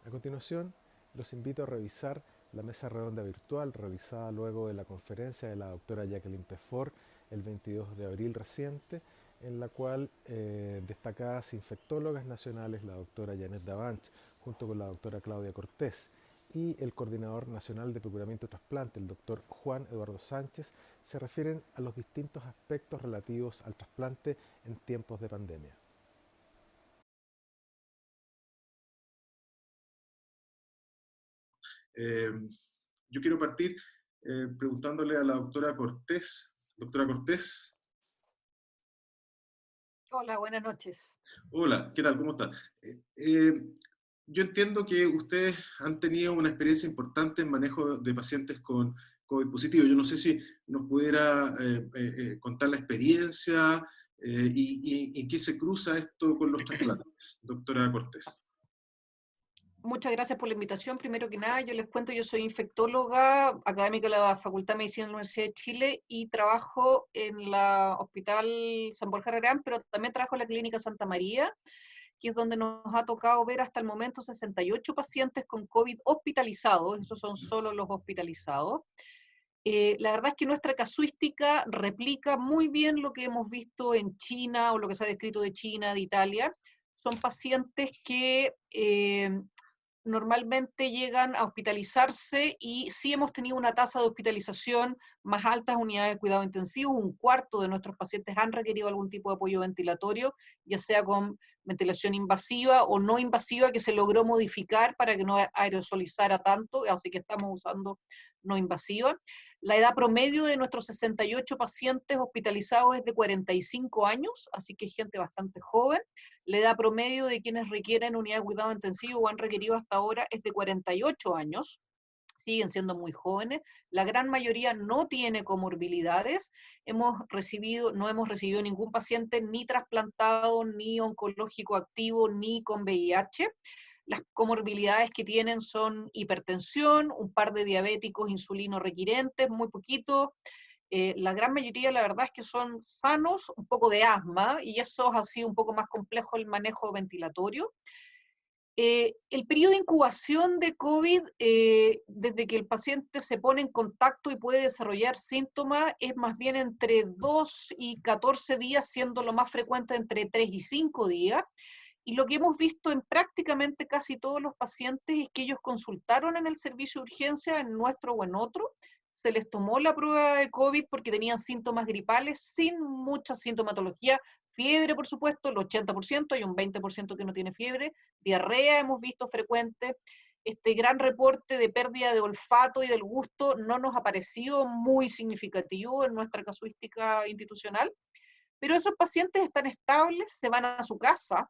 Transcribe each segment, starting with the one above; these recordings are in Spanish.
A continuación, los invito a revisar la mesa redonda virtual realizada luego de la conferencia de la doctora Jacqueline Pefort el 22 de abril reciente, en la cual destacadas infectólogas nacionales, la doctora Janet Davanch, junto con la doctora Claudia Cortés, y el coordinador nacional de procuramiento de trasplante, el doctor Juan Eduardo Sánchez, se refieren a los distintos aspectos relativos al trasplante en tiempos de pandemia. Eh, yo quiero partir preguntándole a la doctora Cortés. Doctora Cortés, Hola, buenas noches. hola, ¿qué tal? ¿Cómo está? Eh, eh, yo entiendo que ustedes han tenido una experiencia importante en manejo de pacientes con COVID positivo. Yo no sé si nos pudiera contar la experiencia y en qué se cruza esto con los trasplantes, doctora Cortés. Muchas gracias por la invitación. Primero que nada, yo les cuento, yo soy infectóloga académica de la Facultad de Medicina de la Universidad de Chile y trabajo en la Hospital San Borja Herrera, pero también trabajo en la Clínica Santa María, que es donde nos ha tocado ver hasta el momento 68 pacientes con COVID hospitalizados, esos son solo los hospitalizados. La verdad es que nuestra casuística replica muy bien lo que hemos visto en China o lo que se ha descrito de China, de Italia. Son pacientes que normalmente llegan a hospitalizarse y sí hemos tenido una tasa de hospitalización más alta en unidades de cuidado intensivo. Un cuarto de nuestros pacientes han requerido algún tipo de apoyo ventilatorio, ya sea con ventilación invasiva o no invasiva, que se logró modificar para que no aerosolizara tanto, así que estamos usando no invasiva. La edad promedio de nuestros 68 pacientes hospitalizados es de 45 años, así que es gente bastante joven. La edad promedio de quienes requieren unidad de cuidado intensivo o han requerido hasta ahora es de 48 años, siguen siendo muy jóvenes, la gran mayoría no tiene comorbilidades, no hemos recibido ningún paciente ni trasplantado, ni oncológico activo, ni con VIH. Las comorbilidades que tienen son hipertensión, un par de diabéticos insulino requirentes, muy poquito. La gran mayoría, la verdad es que son sanos, un poco de asma, y eso ha sido un poco más complejo el manejo ventilatorio. El periodo de incubación de COVID, desde que el paciente se pone en contacto y puede desarrollar síntomas, es más bien entre 2 y 14 días, siendo lo más frecuente entre 3 y 5 días. Y lo que hemos visto en prácticamente casi todos los pacientes es que ellos consultaron en el servicio de urgencia, en nuestro o en otro, se les tomó la prueba de COVID porque tenían síntomas gripales sin mucha sintomatología, fiebre por supuesto, el 80%, hay un 20% que no tiene fiebre, diarrea hemos visto frecuente, este gran reporte de pérdida de olfato y del gusto no nos ha parecido muy significativo en nuestra casuística institucional, pero esos pacientes están estables, se van a su casa,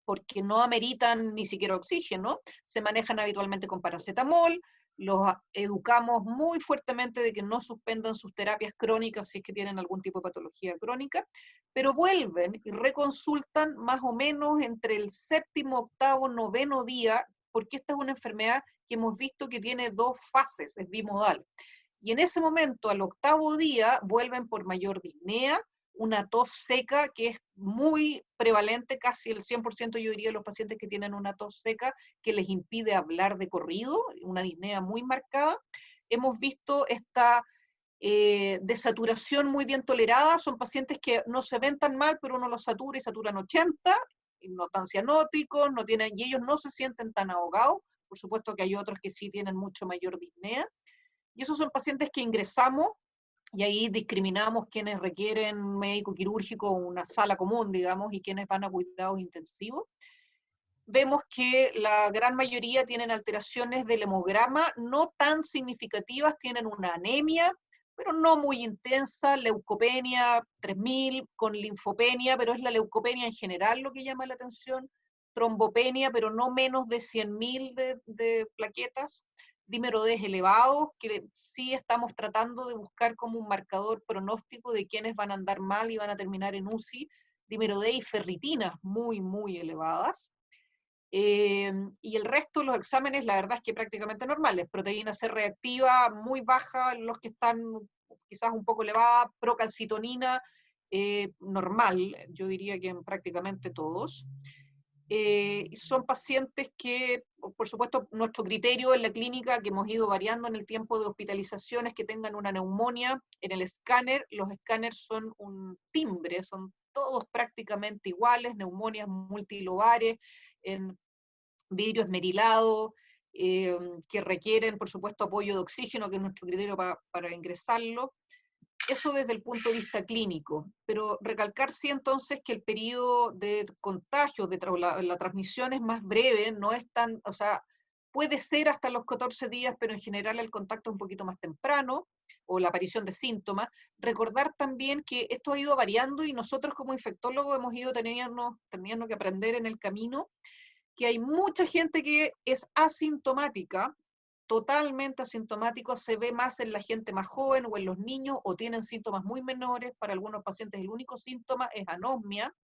porque no ameritan ni siquiera oxígeno, se manejan habitualmente con paracetamol, los educamos muy fuertemente de que no suspendan sus terapias crónicas si es que tienen algún tipo de patología crónica, pero vuelven y reconsultan más o menos entre el séptimo, octavo, noveno día, porque esta es una enfermedad que hemos visto que tiene dos fases, es bimodal. Y en ese momento, al octavo día, vuelven por mayor disnea, una tos seca que es muy prevalente, casi el 100% yo diría de los pacientes que tienen una tos seca que les impide hablar de corrido, una disnea muy marcada. Hemos visto esta desaturación muy bien tolerada, son pacientes que no se ven tan mal, pero uno los satura y saturan 80, no están cianóticos, no tienen, y ellos no se sienten tan ahogados, por supuesto que hay otros que sí tienen mucho mayor disnea, y esos son pacientes que ingresamos y ahí discriminamos quienes requieren médico quirúrgico o una sala común, digamos, y quienes van a cuidados intensivos. Vemos que la gran mayoría tienen alteraciones del hemograma, no tan significativas, tienen una anemia, pero no muy intensa, leucopenia 3000 con linfopenia, pero es la leucopenia en general lo que llama la atención, trombopenia, pero no menos de 100.000 de plaquetas, dímero D elevados, que sí estamos tratando de buscar como un marcador pronóstico de quiénes van a andar mal y van a terminar en UCI, dímero D y ferritinas muy, muy elevadas. Y el resto de los exámenes, la verdad es que prácticamente normales. Proteína C reactiva muy baja, los que están quizás un poco elevadas, procalcitonina normal, yo diría que en prácticamente todos. Son pacientes que, por supuesto, nuestro criterio en la clínica, que hemos ido variando en el tiempo de hospitalizaciones, que tengan una neumonía en el escáner. Los escáneres son un timbre, son todos prácticamente iguales, neumonias multilobares, en vidrio esmerilado, que requieren, por supuesto, apoyo de oxígeno, que es nuestro criterio para ingresarlo. Eso desde el punto de vista clínico, pero recalcar sí entonces que el periodo de contagio, la transmisión es más breve, no es tan, o sea, puede ser hasta los 14 días, pero en general el contacto es un poquito más temprano, o la aparición de síntomas. Recordar también que esto ha ido variando y nosotros como infectólogos hemos ido teniendo que aprender en el camino que hay mucha gente que es asintomática, totalmente asintomático, se ve más en la gente más joven o en los niños, o tienen síntomas muy menores. Para algunos pacientes el único síntoma es anosmia,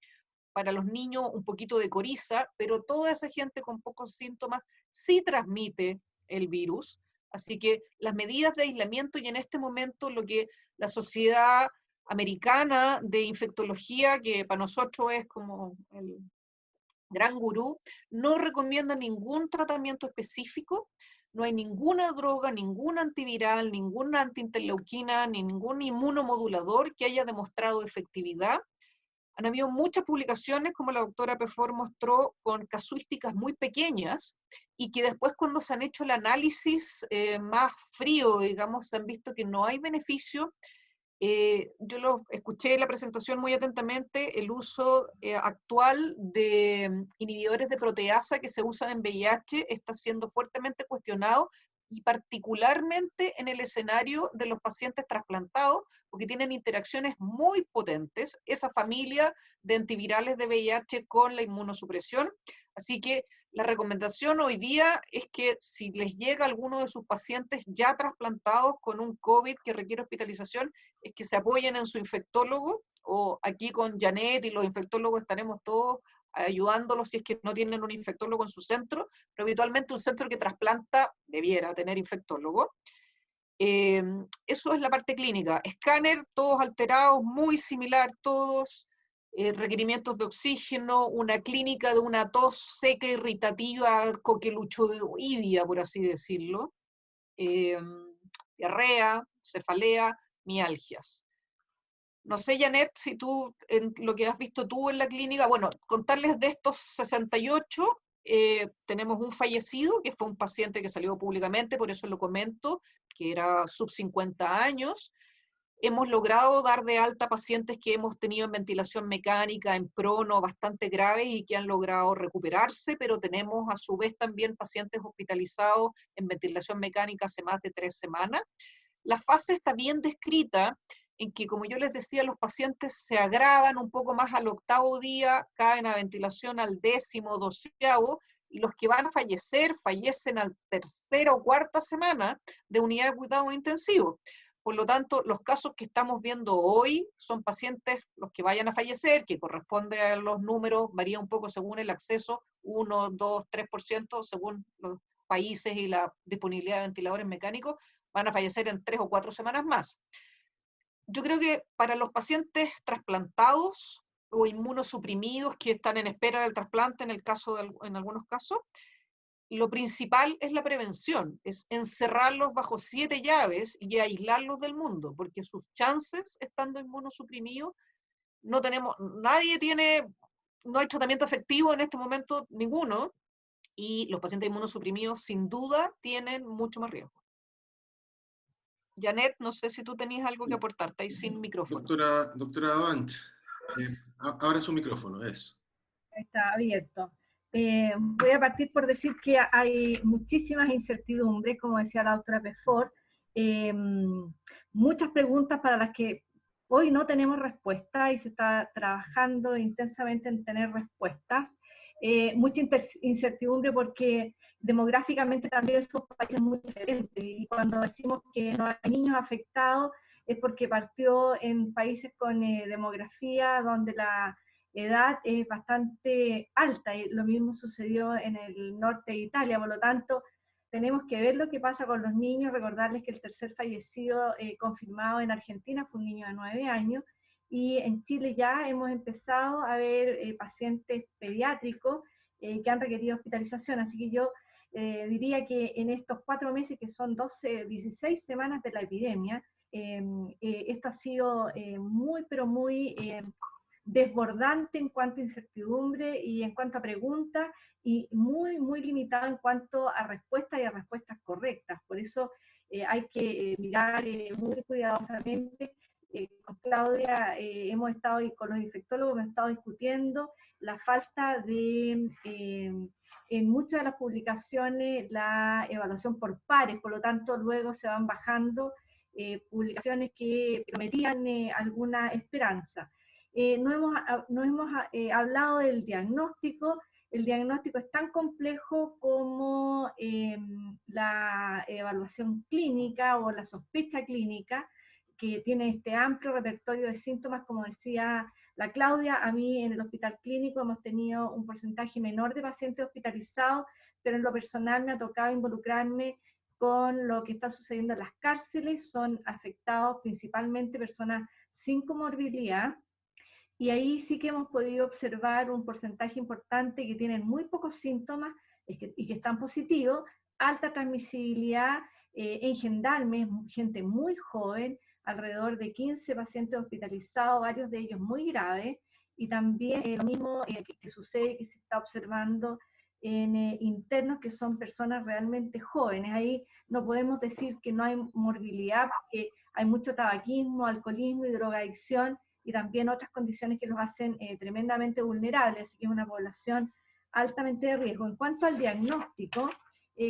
para los niños un poquito de coriza, pero toda esa gente con pocos síntomas sí transmite el virus. Así que las medidas de aislamiento, y en este momento lo que la Sociedad Americana de Infectología, que para nosotros es como el gran gurú, no recomienda ningún tratamiento específico, no hay ninguna droga, ningún antiviral, ninguna antiinterleuquina, ni ningún inmunomodulador que haya demostrado efectividad. Han habido muchas publicaciones, como la doctora Pefor mostró, con casuísticas muy pequeñas, y que después cuando se han hecho el análisis más frío, digamos, se han visto que no hay beneficio. Yo lo escuché en la presentación muy atentamente, el uso actual de inhibidores de proteasa que se usan en VIH está siendo fuertemente cuestionado, y particularmente en el escenario de los pacientes trasplantados, porque tienen interacciones muy potentes, esa familia de antivirales de VIH con la inmunosupresión. Así que la recomendación hoy día es que si les llega a alguno de sus pacientes ya trasplantados con un COVID que requiere hospitalización, es que se apoyen en su infectólogo, o aquí con Janet y los infectólogos estaremos todos ayudándolos si es que no tienen un infectólogo en su centro, pero habitualmente un centro que trasplanta debiera tener infectólogo. Eso es la parte clínica. Escáner, todos alterados, muy similar todos, requerimientos de oxígeno, una clínica de una tos seca, irritativa, coqueluchoidea, por así decirlo, diarrea, cefalea, mialgias. No sé, Janet, si tú, en lo que has visto tú en la clínica, bueno, contarles de estos 68, tenemos un fallecido, que fue un paciente que salió públicamente, por eso lo comento, que era sub 50 años. Hemos logrado dar de alta pacientes que hemos tenido en ventilación mecánica, en prono, bastante graves y que han logrado recuperarse, pero tenemos a su vez también pacientes hospitalizados en ventilación mecánica hace más de 3 semanas. La fase está bien descrita, en que, como yo les decía, los pacientes se agravan un poco más al 8º día, caen a ventilación al 10º, 12º, y los que van a fallecer, fallecen al 3ª o 4ª semana de unidad de cuidado intensivo. Por lo tanto, los casos que estamos viendo hoy son pacientes, los que vayan a fallecer, que corresponde a los números, varía un poco según el acceso, 1, 2, 3%, según los países y la disponibilidad de ventiladores mecánicos, van a fallecer en 3 o 4 semanas más. Yo creo que para los pacientes trasplantados o inmunosuprimidos que están en espera del trasplante, en algunos casos, lo principal es la prevención, es encerrarlos bajo 7 llaves y aislarlos del mundo, porque sus chances, estando inmunosuprimidos, no hay tratamiento efectivo en este momento, ninguno, y los pacientes inmunosuprimidos sin duda tienen mucho más riesgo. Janet, no sé si tú tenías algo que aportar, estáis sin micrófono. Doctora Avant, ahora su micrófono, es. Está abierto. Voy a partir por decir que hay muchísimas incertidumbres, como decía la doctora Pefor, muchas preguntas para las que hoy no tenemos respuesta y se está trabajando intensamente en tener respuestas. Mucha incertidumbre porque demográficamente también son países muy diferentes, y cuando decimos que no hay niños afectados es porque partió en países con demografía donde la edad es bastante alta, y lo mismo sucedió en el norte de Italia. Por lo tanto, tenemos que ver lo que pasa con los niños, recordarles que el tercer fallecido confirmado en Argentina fue un niño de 9 años, y en Chile ya hemos empezado a ver pacientes pediátricos que han requerido hospitalización. Así que yo diría que en estos 4 meses, que son 16 semanas de la epidemia, esto ha sido muy, pero muy desbordante en cuanto a incertidumbre y en cuanto a preguntas, y muy, muy limitado en cuanto a respuestas y a respuestas correctas. Por eso hay que mirar muy cuidadosamente. Con Claudia hemos estado, y con los infectólogos hemos estado discutiendo la falta de, en muchas de las publicaciones, la evaluación por pares, por lo tanto luego se van bajando publicaciones que prometían alguna esperanza. No hemos hablado del diagnóstico. El diagnóstico es tan complejo como la evaluación clínica o la sospecha clínica, que tiene este amplio repertorio de síntomas, como decía la Claudia. A mí en el hospital clínico hemos tenido un porcentaje menor de pacientes hospitalizados, pero en lo personal me ha tocado involucrarme con lo que está sucediendo en las cárceles. Son afectados principalmente personas sin comorbilidad, y ahí sí que hemos podido observar un porcentaje importante que tienen muy pocos síntomas y que están positivos, alta transmisibilidad en gendarmes, gente muy joven, alrededor de 15 pacientes hospitalizados, varios de ellos muy graves, y también lo mismo que sucede, que se está observando en internos, que son personas realmente jóvenes. Ahí no podemos decir que no hay morbilidad, porque hay mucho tabaquismo, alcoholismo y drogadicción, y también otras condiciones que los hacen tremendamente vulnerables, así que es una población altamente de riesgo. En cuanto al diagnóstico,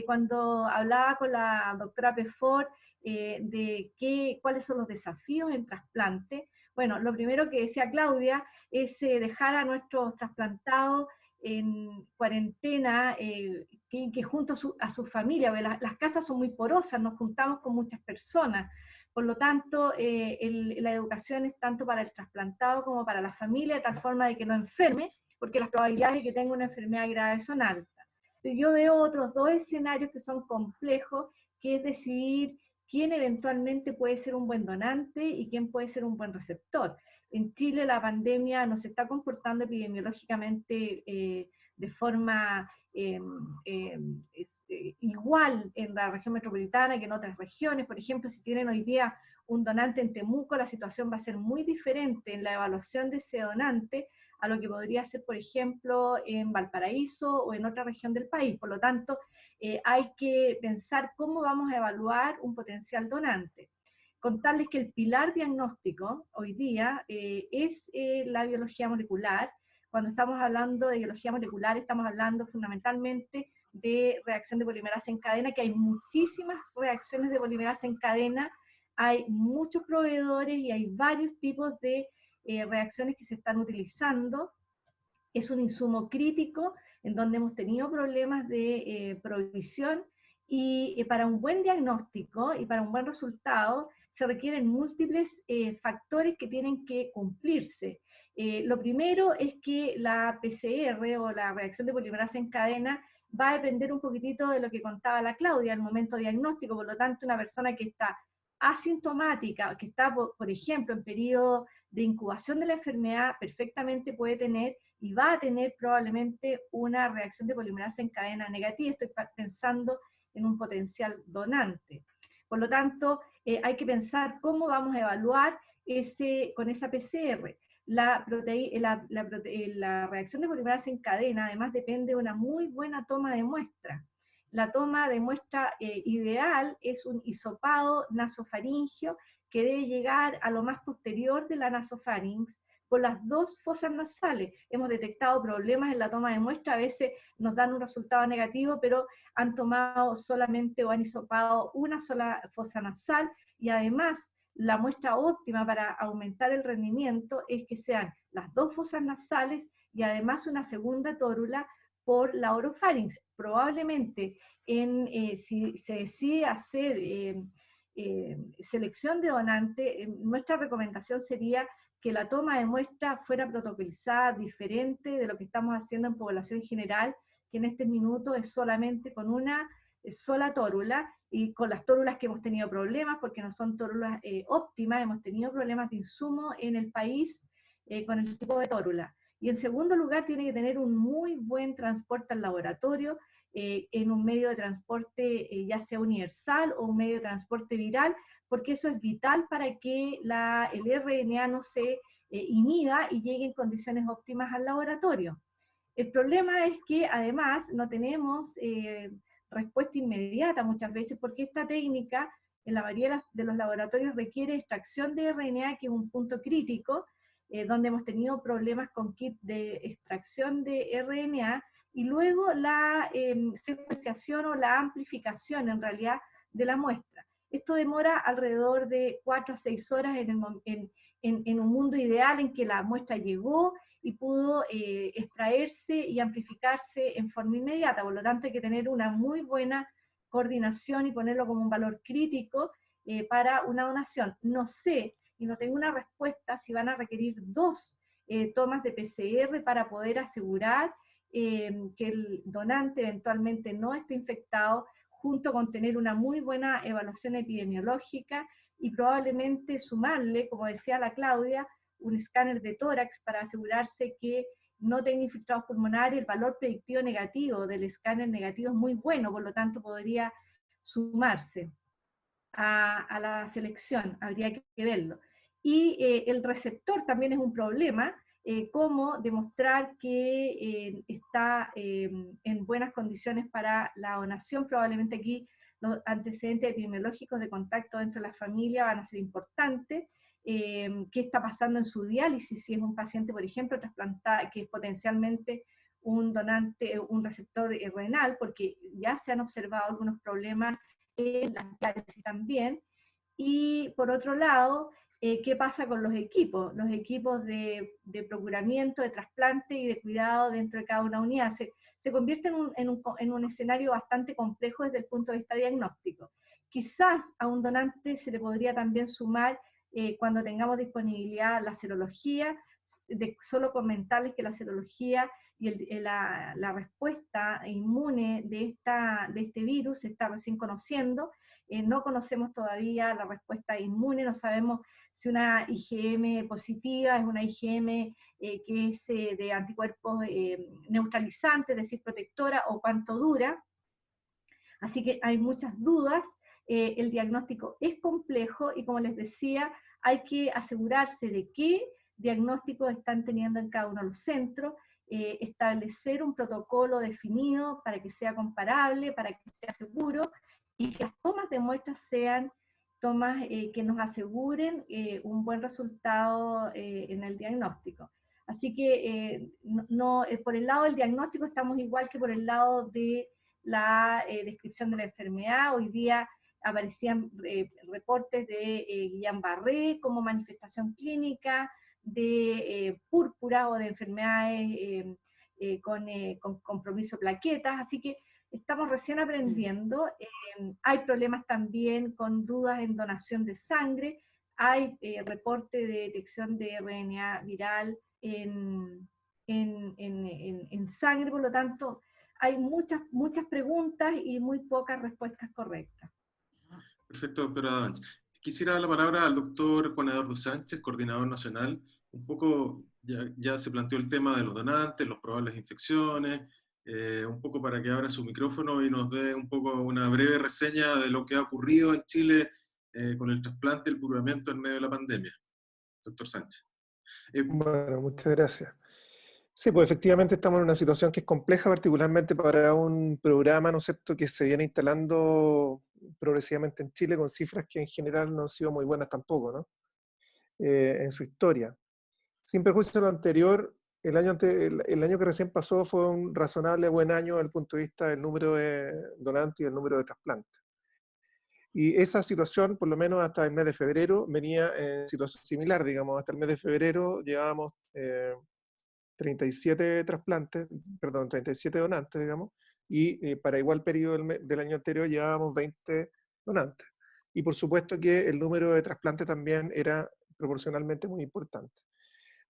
cuando hablaba con la doctora Pefort de cuáles son los desafíos en trasplante, bueno, lo primero que decía Claudia es dejar a nuestros trasplantados en cuarentena, que junto a su familia, porque las casas son muy porosas, nos juntamos con muchas personas. Por lo tanto, la educación es tanto para el trasplantado como para la familia, de tal forma de que no enferme, porque las probabilidades de que tenga una enfermedad grave son altas. Pero yo veo otros 2 escenarios que son complejos, que es decidir quién eventualmente puede ser un buen donante y quién puede ser un buen receptor. En Chile la pandemia nos está comportando epidemiológicamente de forma igual en la región metropolitana que en otras regiones. Por ejemplo, si tienen hoy día un donante en Temuco, la situación va a ser muy diferente en la evaluación de ese donante a lo que podría ser, por ejemplo, en Valparaíso o en otra región del país. Por lo tanto, hay que pensar cómo vamos a evaluar un potencial donante. Contarles que el pilar diagnóstico hoy día es la biología molecular. Cuando estamos hablando de biología molecular, estamos hablando fundamentalmente de reacción de polimerasa en cadena, que hay muchísimas reacciones de polimerasa en cadena, hay muchos proveedores y hay varios tipos de reacciones que se están utilizando. Es un insumo crítico en donde hemos tenido problemas de provisión, y para un buen diagnóstico y para un buen resultado se requieren múltiples factores que tienen que cumplirse. Lo primero es que la PCR o la reacción de polimerasa en cadena va a depender un poquitito de lo que contaba la Claudia al momento diagnóstico. Por lo tanto, una persona que está asintomática, que está, por ejemplo, en periodo de incubación de la enfermedad, perfectamente puede tener y va a tener probablemente una reacción de polimerasa en cadena negativa. Estoy pensando en un potencial donante. Por lo tanto, hay que pensar cómo vamos a evaluar con esa PCR. La reacción de polimerasa en cadena además depende de una muy buena toma de muestra. La toma de muestra ideal es un hisopado nasofaringeo que debe llegar a lo más posterior de la nasofarinx con las 2 fosas nasales. Hemos detectado problemas en la toma de muestra, a veces nos dan un resultado negativo, pero han tomado solamente o han hisopado una sola fosa nasal, y además la muestra óptima para aumentar el rendimiento es que sean las 2 fosas nasales y además una segunda tórula por la orofarinx. Probablemente si se decide hacer selección de donante, nuestra recomendación sería que la toma de muestra fuera protocolizada diferente de lo que estamos haciendo en población general, que en este minuto es solamente con una sola tórula, y con las tórulas que hemos tenido problemas, porque no son tórulas óptimas, hemos tenido problemas de insumo en el país con el tipo de tórula. Y en segundo lugar, tiene que tener un muy buen transporte al laboratorio, en un medio de transporte ya sea universal o un medio de transporte viral, porque eso es vital para que el RNA no se inhiba y llegue en condiciones óptimas al laboratorio. El problema es que además no tenemos respuesta inmediata muchas veces, porque esta técnica en la mayoría de los laboratorios requiere extracción de RNA, que es un punto crítico, donde hemos tenido problemas con kits de extracción de RNA, y luego la secuenciación o la amplificación en realidad de la muestra. Esto demora alrededor de 4 a 6 horas en un mundo ideal en que la muestra llegó y pudo extraerse y amplificarse en forma inmediata. Por lo tanto, hay que tener una muy buena coordinación y ponerlo como un valor crítico para una donación. No sé, y no tengo una respuesta, si van a requerir 2 tomas de PCR para poder asegurar que el donante eventualmente no esté infectado, junto con tener una muy buena evaluación epidemiológica y probablemente sumarle, como decía la Claudia, un escáner de tórax para asegurarse que no tenga infiltrados pulmonares. El valor predictivo negativo del escáner negativo es muy bueno, por lo tanto podría sumarse a la selección, habría que verlo. Y el receptor también es un problema, cómo demostrar que está en buenas condiciones para la donación. Probablemente aquí los antecedentes epidemiológicos de contacto dentro de la familia van a ser importantes. Qué está pasando en su diálisis, si es un paciente, por ejemplo, trasplantado, que es potencialmente un donante, un receptor renal, porque ya se han observado algunos problemas en las diálisis también. Y por otro lado, ¿qué pasa con los equipos? Los equipos de procuramiento, de trasplante y de cuidado dentro de cada una unidad. Se convierte en un escenario bastante complejo desde el punto de vista diagnóstico. Quizás a un donante se le podría también sumar, cuando tengamos disponibilidad, la serología. Solo comentarles que la serología y la respuesta inmune de este virus se está recién conociendo. No conocemos todavía la respuesta inmune, no sabemos si una IgM positiva es una IgM que es de anticuerpos neutralizantes, es decir, protectora, o cuánto dura. Así que hay muchas dudas. El diagnóstico es complejo y, como les decía, hay que asegurarse de qué diagnósticos están teniendo en cada uno de los centros, establecer un protocolo definido para que sea comparable, para que sea seguro, y que las tomas de muestras sean tomas que nos aseguren un buen resultado en el diagnóstico. Así que por el lado del diagnóstico estamos igual que por el lado de la descripción de la enfermedad. Hoy día aparecían reportes de Guillain-Barré como manifestación clínica, de púrpura o de enfermedades con compromiso de plaquetas, así que estamos recién aprendiendo. Hay problemas también con dudas en donación de sangre, hay reporte de detección de RNA viral en sangre, por lo tanto hay muchas preguntas y muy pocas respuestas correctas. Perfecto, doctora Davanch. Quisiera dar la palabra al doctor Juan Eduardo Sánchez, coordinador nacional. Un poco ya se planteó el tema de los donantes, las probables infecciones, un poco para que abra su micrófono y nos dé un poco una breve reseña de lo que ha ocurrido en Chile con el trasplante y el purgamiento en medio de la pandemia. Doctor Sánchez. Bueno, muchas gracias. Sí, pues efectivamente estamos en una situación que es compleja, particularmente para un programa, ¿no es cierto?, que se viene instalando progresivamente en Chile, con cifras que en general no han sido muy buenas tampoco, ¿no? En su historia. Sin perjuicio de lo anterior, el año que recién pasó fue un razonable buen año desde el punto de vista del número de donantes y del número de trasplantes. Y esa situación, por lo menos hasta el mes de febrero, venía en situación similar, digamos. Hasta el mes de febrero llevábamos 37 trasplantes, perdón, 37 donantes, digamos, y para igual periodo del año anterior llevábamos 20 donantes. Y por supuesto que el número de trasplantes también era proporcionalmente muy importante.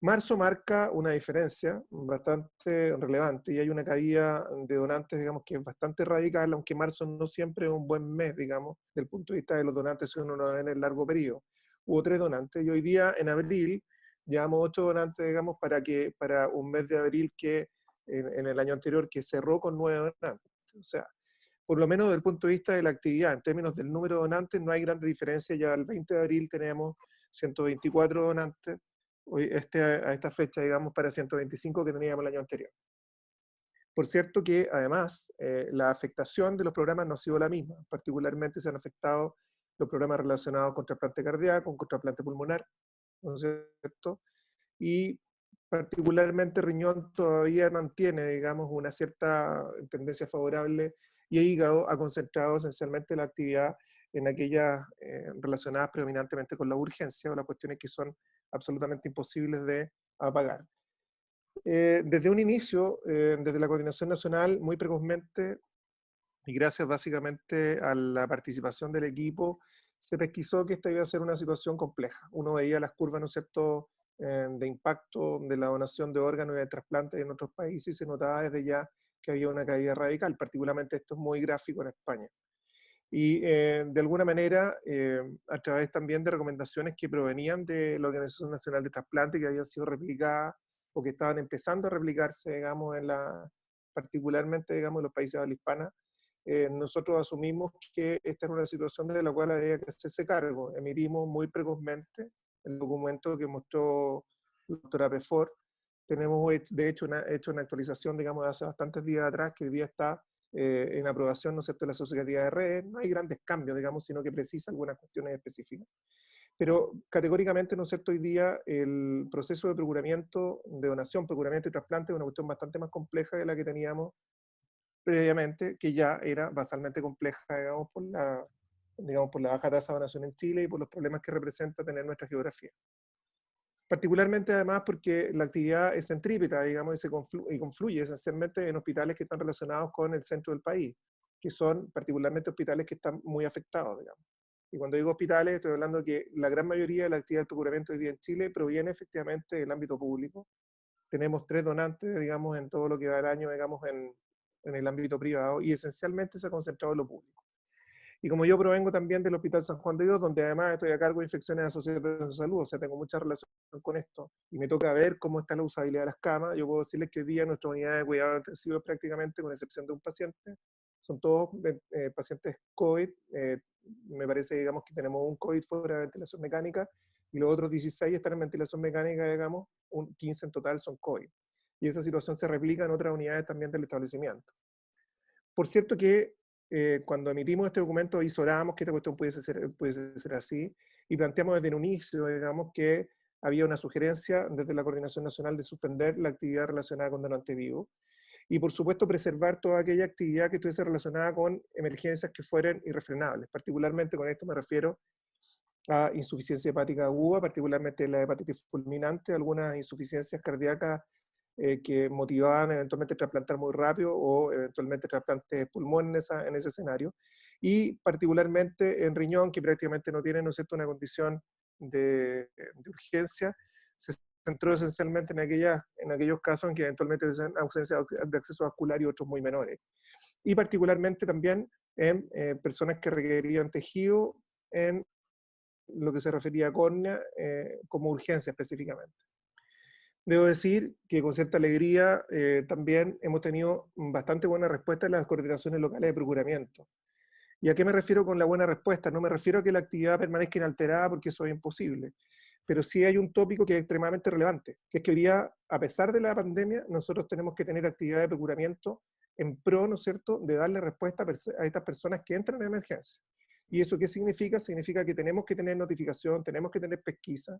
Marzo marca una diferencia bastante relevante y hay una caída de donantes, digamos, que es bastante radical, aunque marzo no siempre es un buen mes, digamos, desde el punto de vista de los donantes si uno lo ve en el largo periodo. Hubo 3 donantes y hoy día, en abril, llevamos 8 donantes, digamos, para un mes de abril que en el año anterior que cerró con 9 donantes. O sea, por lo menos desde el punto de vista de la actividad, en términos del número de donantes, no hay grande diferencia. Ya el 20 de abril tenemos 124 donantes, hoy a esta fecha, digamos, para 125 que teníamos el año anterior. Por cierto que, además, la afectación de los programas no ha sido la misma. Particularmente se han afectado los programas relacionados con trasplante cardíaco, con trasplante pulmonar, ¿no es cierto? Y particularmente riñón todavía mantiene, digamos, una cierta tendencia favorable, y el hígado ha concentrado esencialmente la actividad en aquellas relacionadas predominantemente con la urgencia o las cuestiones que son absolutamente imposibles de apagar. Desde un inicio, desde la Coordinación Nacional, muy precozmente, y gracias básicamente a la participación del equipo, se pesquisó que esta iba a ser una situación compleja. Uno veía las curvas, ¿no es cierto?, de impacto de la donación de órganos y de trasplantes en otros países, y se notaba desde ya que había una caída radical. Particularmente esto es muy gráfico en España. Y de alguna manera, a través también de recomendaciones que provenían de la Organización Nacional de Trasplante, que habían sido replicadas o que estaban empezando a replicarse, digamos, particularmente, digamos, en los países de habla hispana, nosotros asumimos que esta era una situación de la cual había que hacerse cargo. Emitimos muy precozmente el documento que mostró la doctora Pefort. Tenemos, de hecho, hecho una actualización, digamos, de hace bastantes días atrás, que hoy día está en aprobación, ¿no es cierto?, de la Sociedad de Redes. No hay grandes cambios, digamos, sino que precisa algunas cuestiones específicas. Pero categóricamente, ¿no es cierto?, hoy día el proceso de procuramiento, de donación, procuramiento y trasplante es una cuestión bastante más compleja de la que teníamos previamente, que ya era basalmente compleja, digamos, por la baja tasa de donación en Chile y por los problemas que representa tener nuestra geografía. Particularmente además porque la actividad es centrípeta, digamos, y confluye esencialmente en hospitales que están relacionados con el centro del país, que son particularmente hospitales que están muy afectados, digamos. Y cuando digo hospitales, estoy hablando de que la gran mayoría de la actividad del procuramiento hoy día en Chile proviene efectivamente del ámbito público. Tenemos 3 donantes, digamos, en todo lo que va del año, digamos, en el ámbito privado, y esencialmente se ha concentrado en lo público. Y como yo provengo también del Hospital San Juan de Dios, donde además estoy a cargo de infecciones asociadas de salud, o sea, tengo mucha relación con esto, y me toca ver cómo está la usabilidad de las camas, yo puedo decirles que hoy día nuestra unidad de cuidado intensivo prácticamente, con excepción de un paciente, son todos pacientes COVID. Me parece, digamos, que tenemos un COVID fuera de ventilación mecánica, y los otros 16 están en ventilación mecánica, digamos, 15 en total son COVID. Y esa situación se replica en otras unidades también del establecimiento. Por cierto que cuando emitimos este documento visoramos que esta cuestión pudiese ser así, y planteamos desde un inicio, digamos, que había una sugerencia desde la Coordinación Nacional de suspender la actividad relacionada con donante vivo, y por supuesto preservar toda aquella actividad que estuviese relacionada con emergencias que fueran irrefrenables. Particularmente con esto me refiero a insuficiencia hepática aguda, particularmente la hepatitis fulminante, algunas insuficiencias cardíacas que motivaban eventualmente trasplantar muy rápido o eventualmente trasplantes de pulmón en ese escenario, y particularmente en riñón, que prácticamente no tiene, ¿no es cierto?, una condición de urgencia. Se centró esencialmente en aquellos casos en que eventualmente hay ausencia de acceso vascular y otros muy menores. Y particularmente también en personas que requerían tejido en lo que se refería a córnea como urgencia específicamente. Debo decir que con cierta alegría también hemos tenido bastante buena respuesta en las coordinaciones locales de procuramiento. ¿Y a qué me refiero con la buena respuesta? No me refiero a que la actividad permanezca inalterada, porque eso es imposible, pero sí hay un tópico que es extremadamente relevante, que es que hoy día, a pesar de la pandemia, nosotros tenemos que tener actividad de procuramiento en pro, ¿no es cierto?, de darle respuesta a estas personas que entran en emergencia. ¿Y eso qué significa? Significa que tenemos que tener notificación, tenemos que tener pesquisa.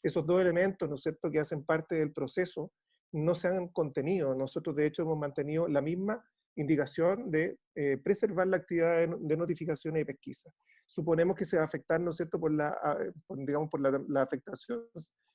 Esos dos elementos, ¿no es cierto?, que hacen parte del proceso, no se han contenido. Nosotros, de hecho, hemos mantenido la misma indicación de preservar la actividad de notificación y pesquisa. Suponemos que se va a afectar, ¿no es cierto?, por la afectación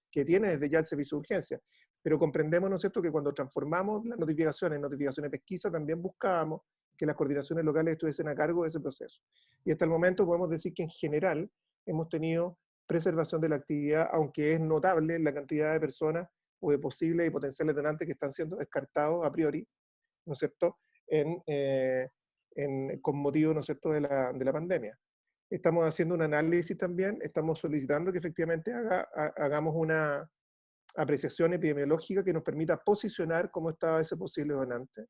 que tiene desde ya el servicio de urgencia. Pero comprendemos, ¿no es cierto?, que cuando transformamos las notificaciones en notificaciones de pesquisa, también buscábamos que las coordinaciones locales estuviesen a cargo de ese proceso. Y hasta el momento podemos decir que en general hemos tenido preservación de la actividad, aunque es notable la cantidad de personas o de posibles y potenciales donantes que están siendo descartados a priori, ¿no es cierto?, con motivo, ¿no es cierto?, de la pandemia. Estamos haciendo un análisis también, estamos solicitando que efectivamente hagamos apreciación epidemiológica que nos permita posicionar cómo estaba ese posible donante.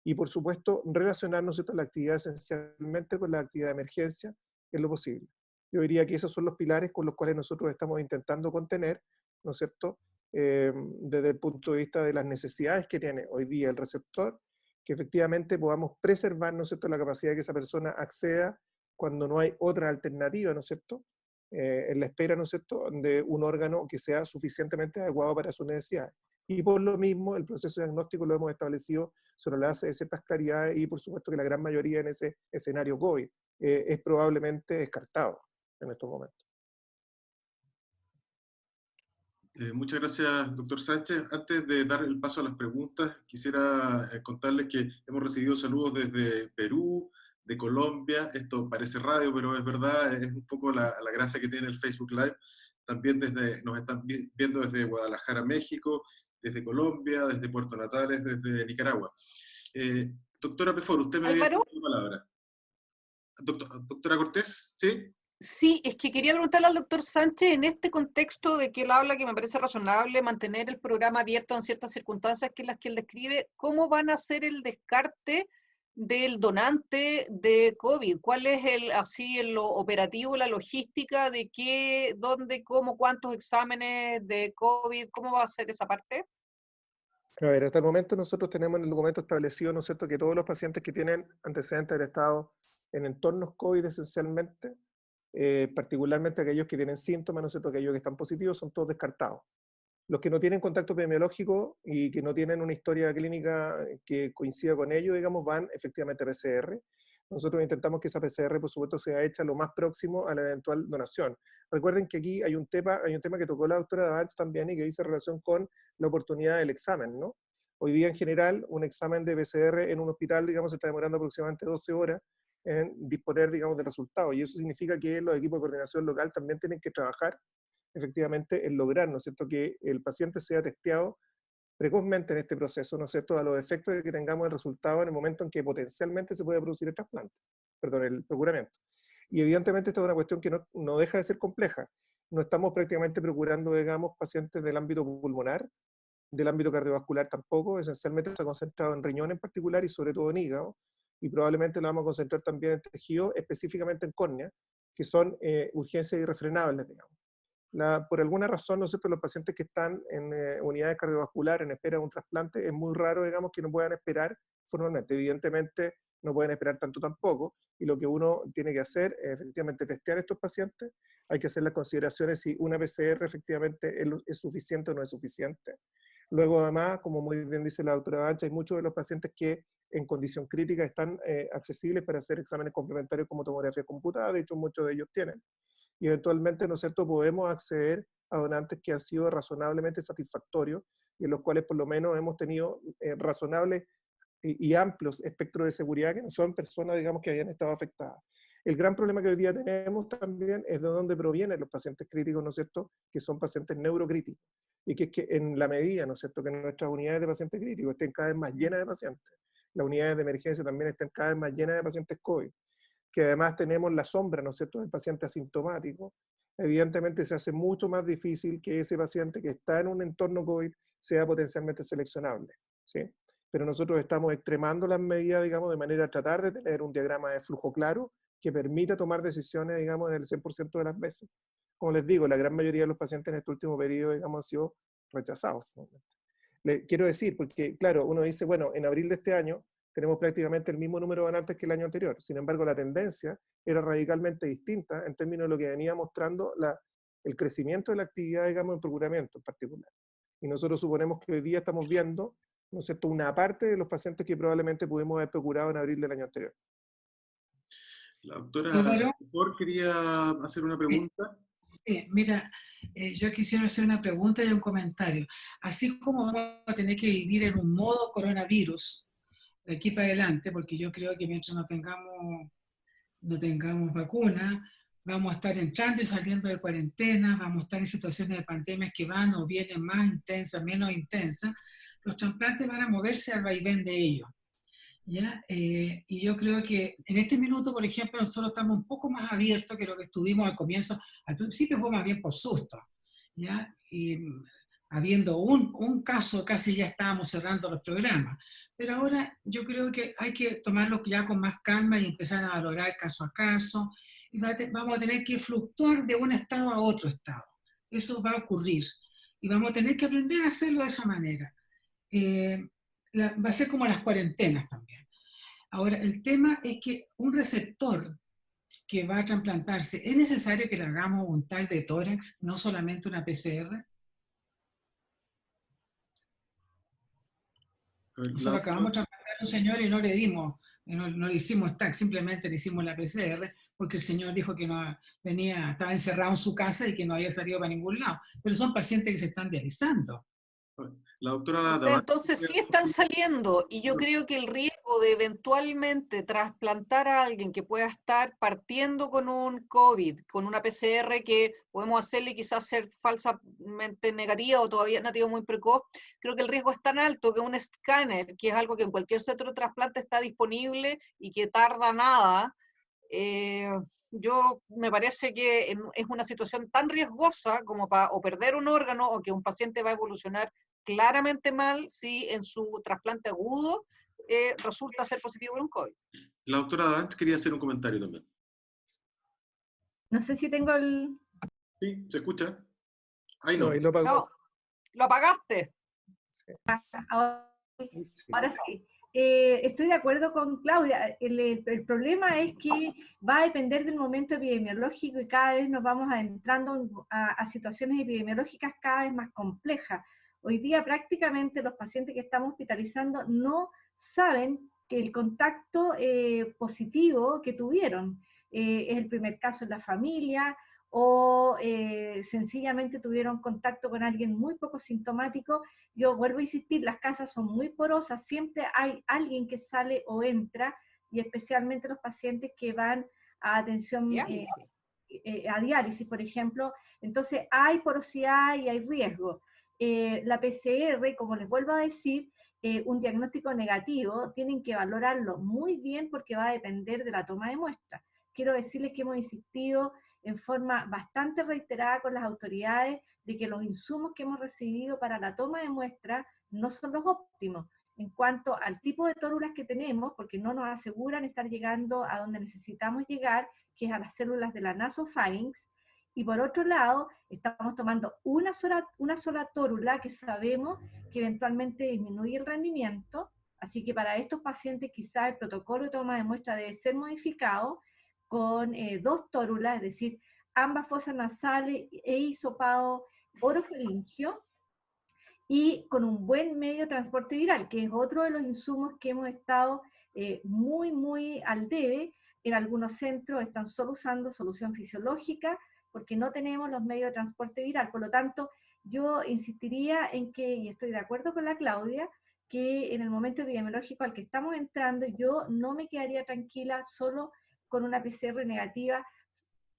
Y por supuesto, relacionarnos la actividad esencialmente con la actividad de emergencia en lo posible. Yo diría que esos son los pilares con los cuales nosotros estamos intentando contener, ¿no es cierto?, desde el punto de vista de las necesidades que tiene hoy día el receptor, que efectivamente podamos preservar, ¿no es cierto?, la capacidad de que esa persona acceda cuando no hay otra alternativa, ¿no es cierto?, en la espera, ¿no es cierto?, de un órgano que sea suficientemente adecuado para sus necesidades. Y por lo mismo, el proceso diagnóstico lo hemos establecido sobre la base de ciertas claridades y por supuesto que la gran mayoría en ese escenario COVID es probablemente descartado en estos momentos. Muchas gracias, doctor Sánchez. Antes de dar el paso a las preguntas, quisiera contarles que hemos recibido saludos desde Perú, de Colombia. Esto parece radio, pero es verdad, es un poco la gracia que tiene el Facebook Live. También nos están viendo desde Guadalajara, México, desde Colombia, desde Puerto Natales, desde Nicaragua. Doctora Pefor, usted me había dado la palabra. Doctora Cortés, ¿sí? Sí, es que quería preguntarle al doctor Sánchez, en este contexto de que él habla, que me parece razonable mantener el programa abierto en ciertas circunstancias que las que él describe, ¿cómo van a hacer el descarte del donante de COVID? ¿Cuál es lo operativo, la logística de qué, dónde, cómo, cuántos exámenes de COVID? ¿Cómo va a ser esa parte? A ver, hasta el momento nosotros tenemos en el documento establecido, ¿no es cierto?, que todos los pacientes que tienen antecedentes del estado en entornos COVID esencialmente, particularmente aquellos que tienen síntomas, ¿no es cierto?, aquellos que están positivos, son todos descartados. Los que no tienen contacto epidemiológico y que no tienen una historia clínica que coincida con ello, digamos, van efectivamente a PCR. Nosotros intentamos que esa PCR, por supuesto, sea hecha lo más próximo a la eventual donación. Recuerden que aquí hay un tema que tocó la doctora Davanch también y que dice relación con la oportunidad del examen, ¿no? Hoy día, en general, un examen de PCR en un hospital, digamos, se está demorando aproximadamente 12 horas en disponer, digamos, del resultado. Y eso significa que los equipos de coordinación local también tienen que trabajar efectivamente en lograr, ¿no es cierto?, que el paciente sea testeado precozmente en este proceso, ¿no es cierto?, a los efectos de que tengamos el resultado en el momento en que potencialmente se pueda producir el trasplante, perdón, el procuramiento. Y evidentemente esta es una cuestión que no deja de ser compleja. No estamos prácticamente procurando, digamos, pacientes del ámbito pulmonar, del ámbito cardiovascular tampoco, esencialmente se ha concentrado en riñón en particular y sobre todo en hígado, y probablemente lo vamos a concentrar también en tejido, específicamente en córnea, que son urgencias irrefrenables, digamos. Por alguna razón, ¿no es cierto?, los pacientes que están en unidades cardiovasculares en espera de un trasplante, es muy raro, digamos, que no puedan esperar formalmente. Evidentemente, no pueden esperar tanto tampoco, y lo que uno tiene que hacer es efectivamente testear a estos pacientes. Hay que hacer las consideraciones si una PCR efectivamente es suficiente o no es suficiente. Luego, además, como muy bien dice la doctora Bancha, hay muchos de los pacientes que en condición crítica están accesibles para hacer exámenes complementarios como tomografía computada. De hecho, muchos de ellos tienen. Y eventualmente, ¿no es cierto?, podemos acceder a donantes que han sido razonablemente satisfactorios y en los cuales por lo menos hemos tenido razonables y amplios espectros de seguridad, que no son personas, digamos, que hayan estado afectadas. El gran problema que hoy día tenemos también es de dónde provienen los pacientes críticos, ¿no es cierto?, que son pacientes neurocríticos. Y que es que en la medida, ¿no es cierto?, que nuestras unidades de pacientes críticos estén cada vez más llenas de pacientes, las unidades de emergencia también estén cada vez más llenas de pacientes COVID, que además tenemos la sombra, ¿no es cierto?, del paciente asintomático, evidentemente se hace mucho más difícil que ese paciente que está en un entorno COVID sea potencialmente seleccionable, ¿sí? Pero nosotros estamos extremando las medidas, digamos, de manera a tratar de tener un diagrama de flujo claro que permita tomar decisiones, digamos, en el 100% de las veces. Como les digo, la gran mayoría de los pacientes en este último periodo, digamos, han sido rechazados. Le quiero decir, porque claro, uno dice, bueno, en abril de este año tenemos prácticamente el mismo número de donantes que el año anterior. Sin embargo, la tendencia era radicalmente distinta en términos de lo que venía mostrando el crecimiento de la actividad, digamos, en procuramiento en particular. Y nosotros suponemos que hoy día estamos viendo, ¿no es cierto?, una parte de los pacientes que probablemente pudimos haber procurado en abril del año anterior. La doctora Pefor quería hacer una pregunta. Sí, mira, yo quisiera hacer una pregunta y un comentario. Así como vamos a tener que vivir en un modo coronavirus de aquí para adelante, porque yo creo que mientras no tengamos vacuna, vamos a estar entrando y saliendo de cuarentena, vamos a estar en situaciones de pandemias que van o vienen más intensas, menos intensas, los trasplantes van a moverse al vaivén de ellos. ¿Ya? Y yo creo que en este minuto, por ejemplo, nosotros estamos un poco más abiertos que lo que estuvimos al comienzo. Al principio fue más bien por susto, ¿ya? Y habiendo un caso, casi ya estábamos cerrando los programas. Pero ahora yo creo que hay que tomarlo ya con más calma y empezar a valorar caso a caso. Y vamos a tener que fluctuar de un estado a otro estado. Eso va a ocurrir. Y vamos a tener que aprender a hacerlo de esa manera. Va a ser como las cuarentenas también. Ahora, el tema es que un receptor que va a trasplantarse, ¿es necesario que le hagamos un tag de tórax, no solamente una PCR? Nosotros acabamos de trasplantar a un señor y no le dimos, no le hicimos tag, simplemente le hicimos la PCR, porque el señor dijo que no venía, estaba encerrado en su casa y que no había salido para ningún lado. Pero son pacientes que se están dializando. La doctora O sea, entonces sí están saliendo, y yo creo que el riesgo de eventualmente trasplantar a alguien que pueda estar partiendo con un COVID, con una PCR que podemos hacerle quizás ser falsamente negativa o todavía nativo muy precoz, creo que el riesgo es tan alto que un escáner, que es algo que en cualquier centro de trasplante está disponible y que tarda nada, yo me parece que es una situación tan riesgosa como para o perder un órgano o que un paciente va a evolucionar claramente mal si en su trasplante agudo resulta ser positivo por un COVID. La doctora Davant quería hacer un comentario también. No sé si tengo el... Sí, ¿se escucha? Ahí no. No, ahí lo apagó. No, lo apagaste. Ahora sí. Estoy de acuerdo con Claudia. El problema es que va a depender del momento epidemiológico y cada vez nos vamos adentrando a situaciones epidemiológicas cada vez más complejas. Hoy día prácticamente los pacientes que estamos hospitalizando no saben que el contacto positivo que tuvieron es el primer caso en la familia, o sencillamente tuvieron contacto con alguien muy poco sintomático. Yo vuelvo a insistir, las casas son muy porosas, siempre hay alguien que sale o entra, y especialmente los pacientes que van a atención a diálisis, por ejemplo. Entonces hay porosidad y hay riesgo. La PCR, como les vuelvo a decir, un diagnóstico negativo, tienen que valorarlo muy bien porque va a depender de la toma de muestra. Quiero decirles que hemos insistido en forma bastante reiterada con las autoridades de que los insumos que hemos recibido para la toma de muestra no son los óptimos en cuanto al tipo de tórulas que tenemos, porque no nos aseguran estar llegando a donde necesitamos llegar, que es a las células de la nasofarinx. Y por otro lado, estamos tomando una sola tórula que sabemos que eventualmente disminuye el rendimiento, así que para estos pacientes quizá el protocolo de toma de muestra debe ser modificado con 2 tórulas, es decir, ambas fosas nasales e hisopado orofaringio, y con un buen medio de transporte viral, que es otro de los insumos que hemos estado muy al debe. En algunos centros están solo usando solución fisiológica porque no tenemos los medios de transporte viral. Por lo tanto, yo insistiría en que, y estoy de acuerdo con la Claudia, que en el momento epidemiológico al que estamos entrando, yo no me quedaría tranquila solo con una PCR negativa.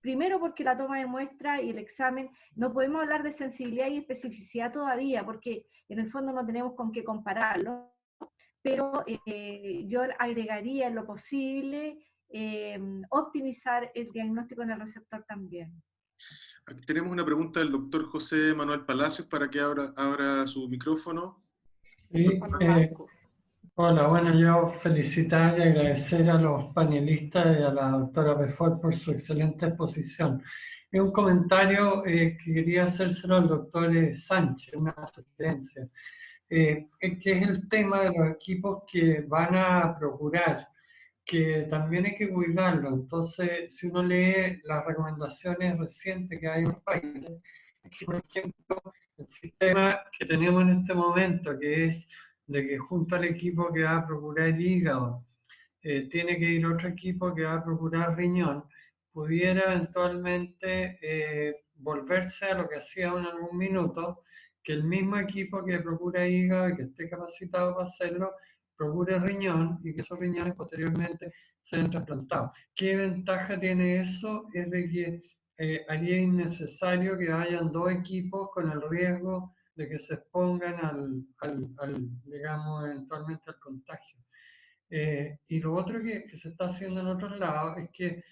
Primero porque la toma de muestra y el examen, no podemos hablar de sensibilidad y especificidad todavía, porque en el fondo no tenemos con qué compararlo, pero yo agregaría en lo posible optimizar el diagnóstico en el receptor también. Aquí tenemos una pregunta del doctor José Manuel Palacios para que abra su micrófono. Sí, hola, bueno, yo felicitar y agradecer a los panelistas y a la doctora Beaufort por su excelente exposición. Es un comentario que quería hacérselo al doctor Sánchez, una sugerencia, que es el tema de los equipos que van a procurar, que también hay que cuidarlo. Entonces, si uno lee las recomendaciones recientes que hay en los países, es que, por ejemplo, el sistema que tenemos en este momento, que es de que junto al equipo que va a procurar el hígado, tiene que ir otro equipo que va a procurar riñón, pudiera eventualmente volverse a lo que hacía en algún minuto, que el mismo equipo que procura hígado y que esté capacitado para hacerlo, procure riñón y que esos riñones posteriormente sean trasplantados. ¿Qué ventaja tiene eso? Es de que haría innecesario que vayan 2 equipos con el riesgo de que se expongan digamos, eventualmente al contagio. Y lo otro que se está haciendo en otros lados es que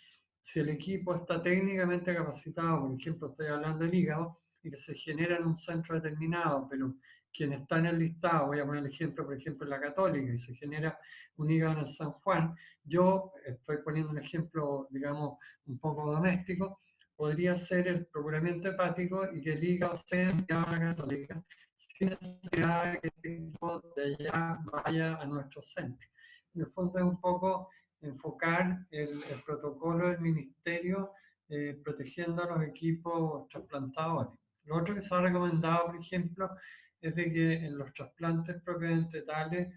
si el equipo está técnicamente capacitado, por ejemplo, estoy hablando del hígado, y que se genera en un centro determinado, pero quien está en el listado, voy a poner el ejemplo, por ejemplo, en la Católica, y se genera un hígado en el San Juan, yo estoy poniendo un ejemplo, digamos, un poco doméstico, podría ser el procuramiento hepático y que el hígado sea enviado a la Católica, sin necesidad de que este equipo de allá vaya a nuestro centro. En el fondo es un poco enfocar el protocolo del ministerio protegiendo a los equipos trasplantadores. Lo otro que se ha recomendado, por ejemplo, es de que en los trasplantes propiamente tales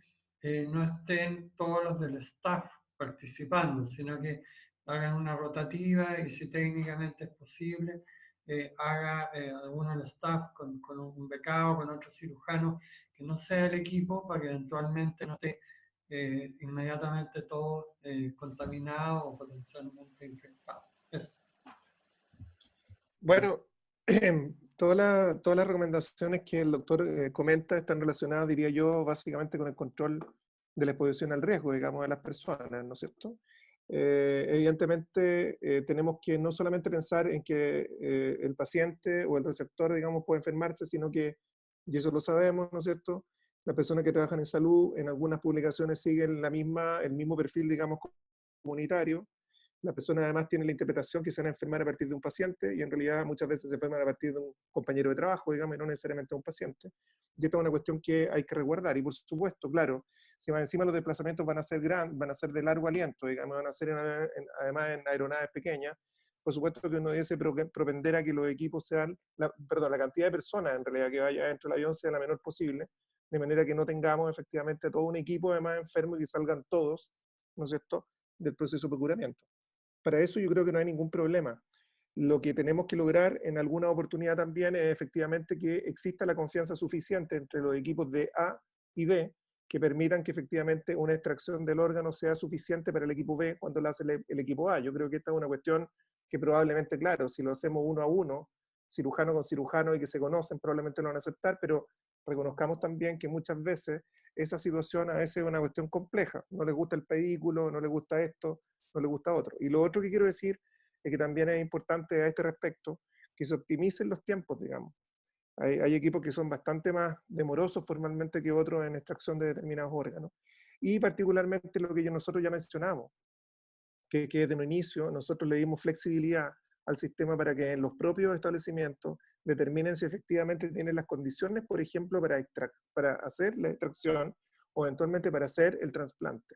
no estén todos los del staff participando, sino que hagan una rotativa y si técnicamente es posible, haga alguno del staff con un becado, con otro cirujano, que no sea el equipo para que eventualmente no esté inmediatamente todo contaminado o potencialmente infectado. Eso. Bueno, todas las recomendaciones que el doctor comenta están relacionadas, diría yo, básicamente con el control de la exposición al riesgo, digamos, de las personas, ¿no es cierto? Evidentemente, tenemos que no solamente pensar en que el paciente o el receptor, digamos, puede enfermarse, sino que, y eso lo sabemos, ¿no es cierto?, las personas que trabajan en salud, en algunas publicaciones siguen el mismo perfil, digamos, comunitario. La persona además tiene la interpretación que se van a enfermar a partir de un paciente y en realidad muchas veces se enferman a partir de un compañero de trabajo, digamos, y no necesariamente de un paciente. Y esta es una cuestión que hay que resguardar. Y por supuesto, claro, si más encima los desplazamientos van a ser van a ser de largo aliento, digamos, van a ser además en aeronaves pequeñas, por supuesto que uno debe propender a que los equipos sean, la cantidad de personas en realidad que vaya dentro del avión sea la menor posible, de manera que no tengamos efectivamente todo un equipo además enfermo y que salgan todos, ¿no es cierto?, del proceso de procuramiento. Para eso yo creo que no hay ningún problema. Lo que tenemos que lograr en alguna oportunidad también es efectivamente que exista la confianza suficiente entre los equipos de A y B que permitan que efectivamente una extracción del órgano sea suficiente para el equipo B cuando lo hace el equipo A. Yo creo que esta es una cuestión que probablemente, claro, si lo hacemos uno a uno, cirujano con cirujano y que se conocen, probablemente lo van a aceptar, pero reconozcamos también que muchas veces esa situación a veces es una cuestión compleja. No les gusta el vehículo, no les gusta esto, no les gusta otro. Y lo otro que quiero decir es que también es importante a este respecto que se optimicen los tiempos, digamos. Hay equipos que son bastante más demorosos formalmente que otros en extracción de determinados órganos. Y particularmente lo que nosotros ya mencionamos, que desde un inicio nosotros le dimos flexibilidad al sistema para que en los propios establecimientos determinen si efectivamente tienen las condiciones, por ejemplo, para hacer la extracción o eventualmente para hacer el trasplante.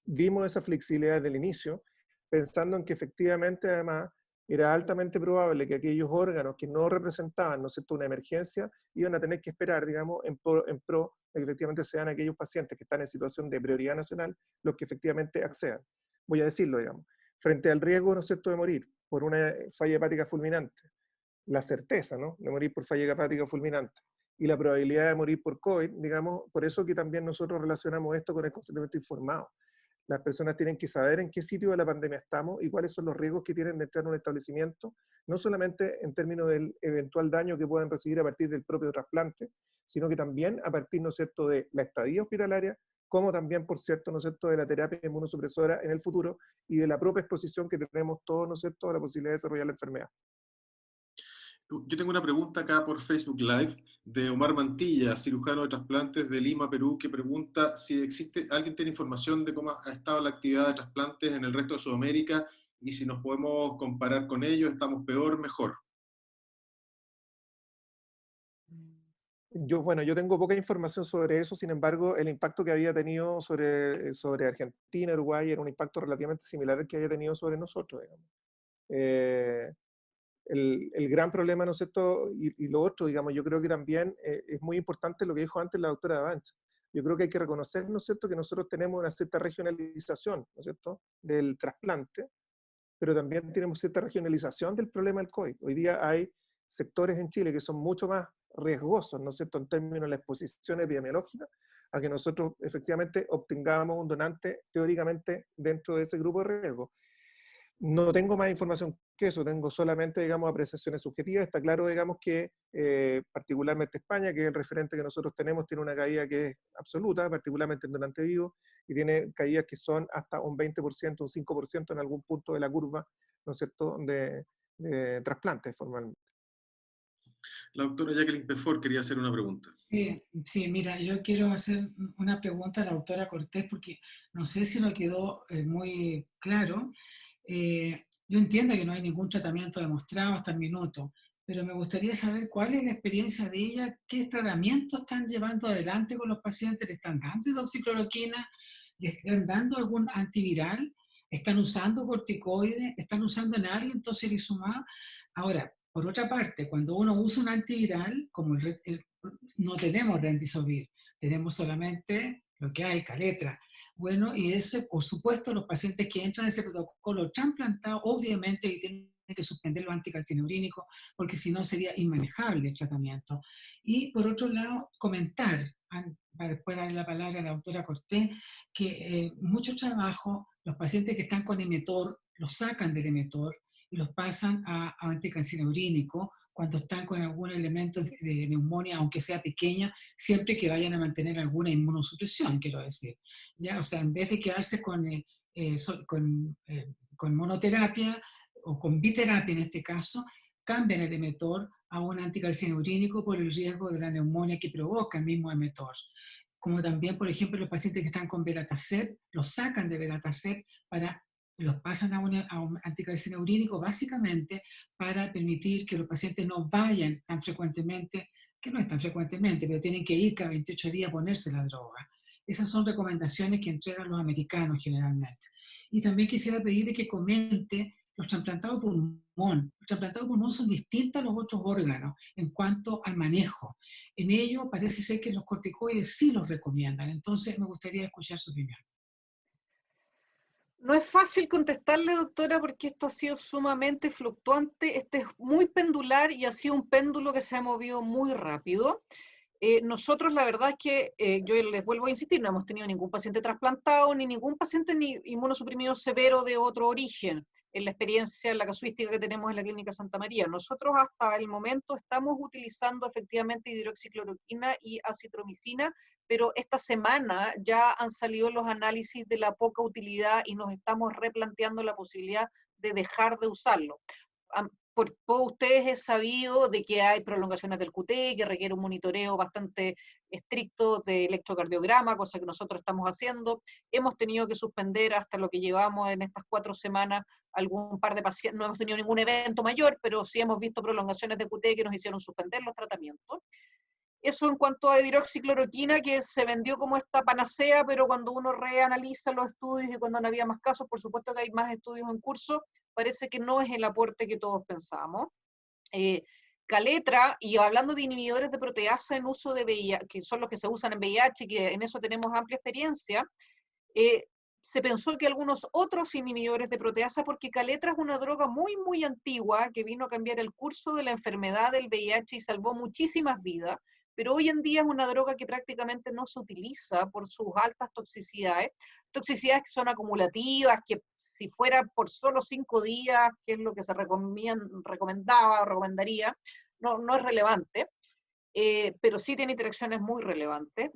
Dimos esa flexibilidad desde el inicio, pensando en que efectivamente además era altamente probable que aquellos órganos que no representaban, ¿no es cierto?, una emergencia, iban a tener que esperar, digamos, en pro de que efectivamente sean aquellos pacientes que están en situación de prioridad nacional los que efectivamente accedan. Voy a decirlo, digamos, frente al riesgo, ¿no es cierto?, de morir por una falla hepática fulminante, la certeza, ¿no?, de morir por falla hepática fulminante y la probabilidad de morir por COVID, digamos, por eso que también nosotros relacionamos esto con el consentimiento informado. Las personas tienen que saber en qué sitio de la pandemia estamos y cuáles son los riesgos que tienen de entrar en un establecimiento, no solamente en términos del eventual daño que puedan recibir a partir del propio trasplante, sino que también a partir, ¿no es cierto?, de la estadía hospitalaria, como también, por cierto, ¿no es cierto?, de la terapia inmunosupresora en el futuro y de la propia exposición que tenemos todos, ¿no es cierto?, a la posibilidad de desarrollar la enfermedad. Yo tengo una pregunta acá por Facebook Live de Omar Mantilla, cirujano de trasplantes de Lima, Perú, que pregunta si alguien tiene información de cómo ha estado la actividad de trasplantes en el resto de Sudamérica y si nos podemos comparar con ellos, ¿estamos peor, mejor? Yo tengo poca información sobre eso, sin embargo, el impacto que había tenido sobre Argentina, Uruguay, era un impacto relativamente similar al que había tenido sobre nosotros, digamos. El gran problema, ¿no es cierto? Y lo otro, digamos, yo creo que también es muy importante lo que dijo antes la doctora Davanch. Yo creo que hay que reconocer, ¿no es cierto?, que nosotros tenemos una cierta regionalización, ¿no es cierto?, del trasplante, pero también tenemos cierta regionalización del problema del COVID. Hoy día hay sectores en Chile que son mucho más riesgosos, ¿no es cierto?, en términos de la exposición epidemiológica, a que nosotros efectivamente obtengamos un donante teóricamente dentro de ese grupo de riesgo. No tengo más información que eso, tengo solamente, digamos, apreciaciones subjetivas. Está claro, digamos, que particularmente España, que es el referente que nosotros tenemos, tiene una caída que es absoluta, particularmente en donante vivo, y tiene caídas que son hasta un 20%, un 5% en algún punto de la curva, ¿no es cierto?, de trasplantes formalmente. La doctora Jacqueline Pefort quería hacer una pregunta. Sí, mira, yo quiero hacer una pregunta a la doctora Cortés porque no sé si no quedó muy claro. Yo entiendo que no hay ningún tratamiento demostrado hasta el minuto, pero me gustaría saber cuál es la experiencia de ella, qué tratamientos están llevando adelante con los pacientes, le están dando hidroxicloroquina, le están dando algún antiviral, están usando corticoides, están usando en alguien tocilizumab. Ahora, por otra parte, cuando uno usa un antiviral, como no tenemos Remdesivir, tenemos solamente lo que hay, Kaletra. Bueno, y ese, por supuesto, los pacientes que entran en ese protocolo trasplantado, obviamente tienen que suspender los anticarcineurínicos, porque si no sería inmanejable el tratamiento. Y por otro lado, comentar, para después darle la palabra a la doctora Cortés, que mucho trabajo, los pacientes que están con emetor, los sacan del emetor y los pasan a anticarcineurínico cuando están con algún elemento de neumonía, aunque sea pequeña, siempre que vayan a mantener alguna inmunosupresión, quiero decir. ¿Ya? O sea, en vez de quedarse con monoterapia o con biterapia en este caso, cambian el emetor a un anticarcineurínico por el riesgo de la neumonía que provoca el mismo emetor. Como también, por ejemplo, los pacientes que están con Belatacept, los sacan de Belatacept los pasan a un anticarcineurínico básicamente para permitir que los pacientes no vayan tan frecuentemente, que no es tan frecuentemente, pero tienen que ir cada 28 días a ponerse la droga. Esas son recomendaciones que entregan los americanos generalmente. Y también quisiera pedirle que comente los trasplantados de pulmón. Los trasplantados de pulmón son distintos a los otros órganos en cuanto al manejo. En ello parece ser que los corticoides sí los recomiendan. Entonces me gustaría escuchar su opinión. No es fácil contestarle, doctora, porque esto ha sido sumamente fluctuante, este es muy pendular y ha sido un péndulo que se ha movido muy rápido. Nosotros la verdad es que, yo les vuelvo a insistir, no hemos tenido ningún paciente trasplantado, ni ningún paciente ni inmunosuprimido severo de otro origen, en la experiencia, en la casuística que tenemos en la Clínica Santa María. Nosotros hasta el momento estamos utilizando efectivamente hidroxicloroquina y acitromicina, pero esta semana ya han salido los análisis de la poca utilidad y nos estamos replanteando la posibilidad de dejar de usarlo. Por todos ustedes es sabido de que hay prolongaciones del QT, que requiere un monitoreo bastante estricto de electrocardiograma, cosa que nosotros estamos haciendo. Hemos tenido que suspender hasta lo que llevamos en estas 4 semanas algún par de pacientes, no hemos tenido ningún evento mayor, pero sí hemos visto prolongaciones de QT que nos hicieron suspender los tratamientos. Eso en cuanto a hidroxicloroquina, que se vendió como esta panacea, pero cuando uno reanaliza los estudios y cuando no había más casos, por supuesto que hay más estudios en curso, parece que no es el aporte que todos pensamos. Kaletra, y hablando de inhibidores de proteasa en uso de VIH, que son los que se usan en VIH, que en eso tenemos amplia experiencia, se pensó que algunos otros inhibidores de proteasa, porque Kaletra es una droga muy, muy antigua, que vino a cambiar el curso de la enfermedad del VIH y salvó muchísimas vidas, pero hoy en día es una droga que prácticamente no se utiliza por sus altas toxicidades que son acumulativas, que si fuera por solo 5 días, que es lo que se recomendaba o recomendaría, no es relevante, pero sí tiene interacciones muy relevantes.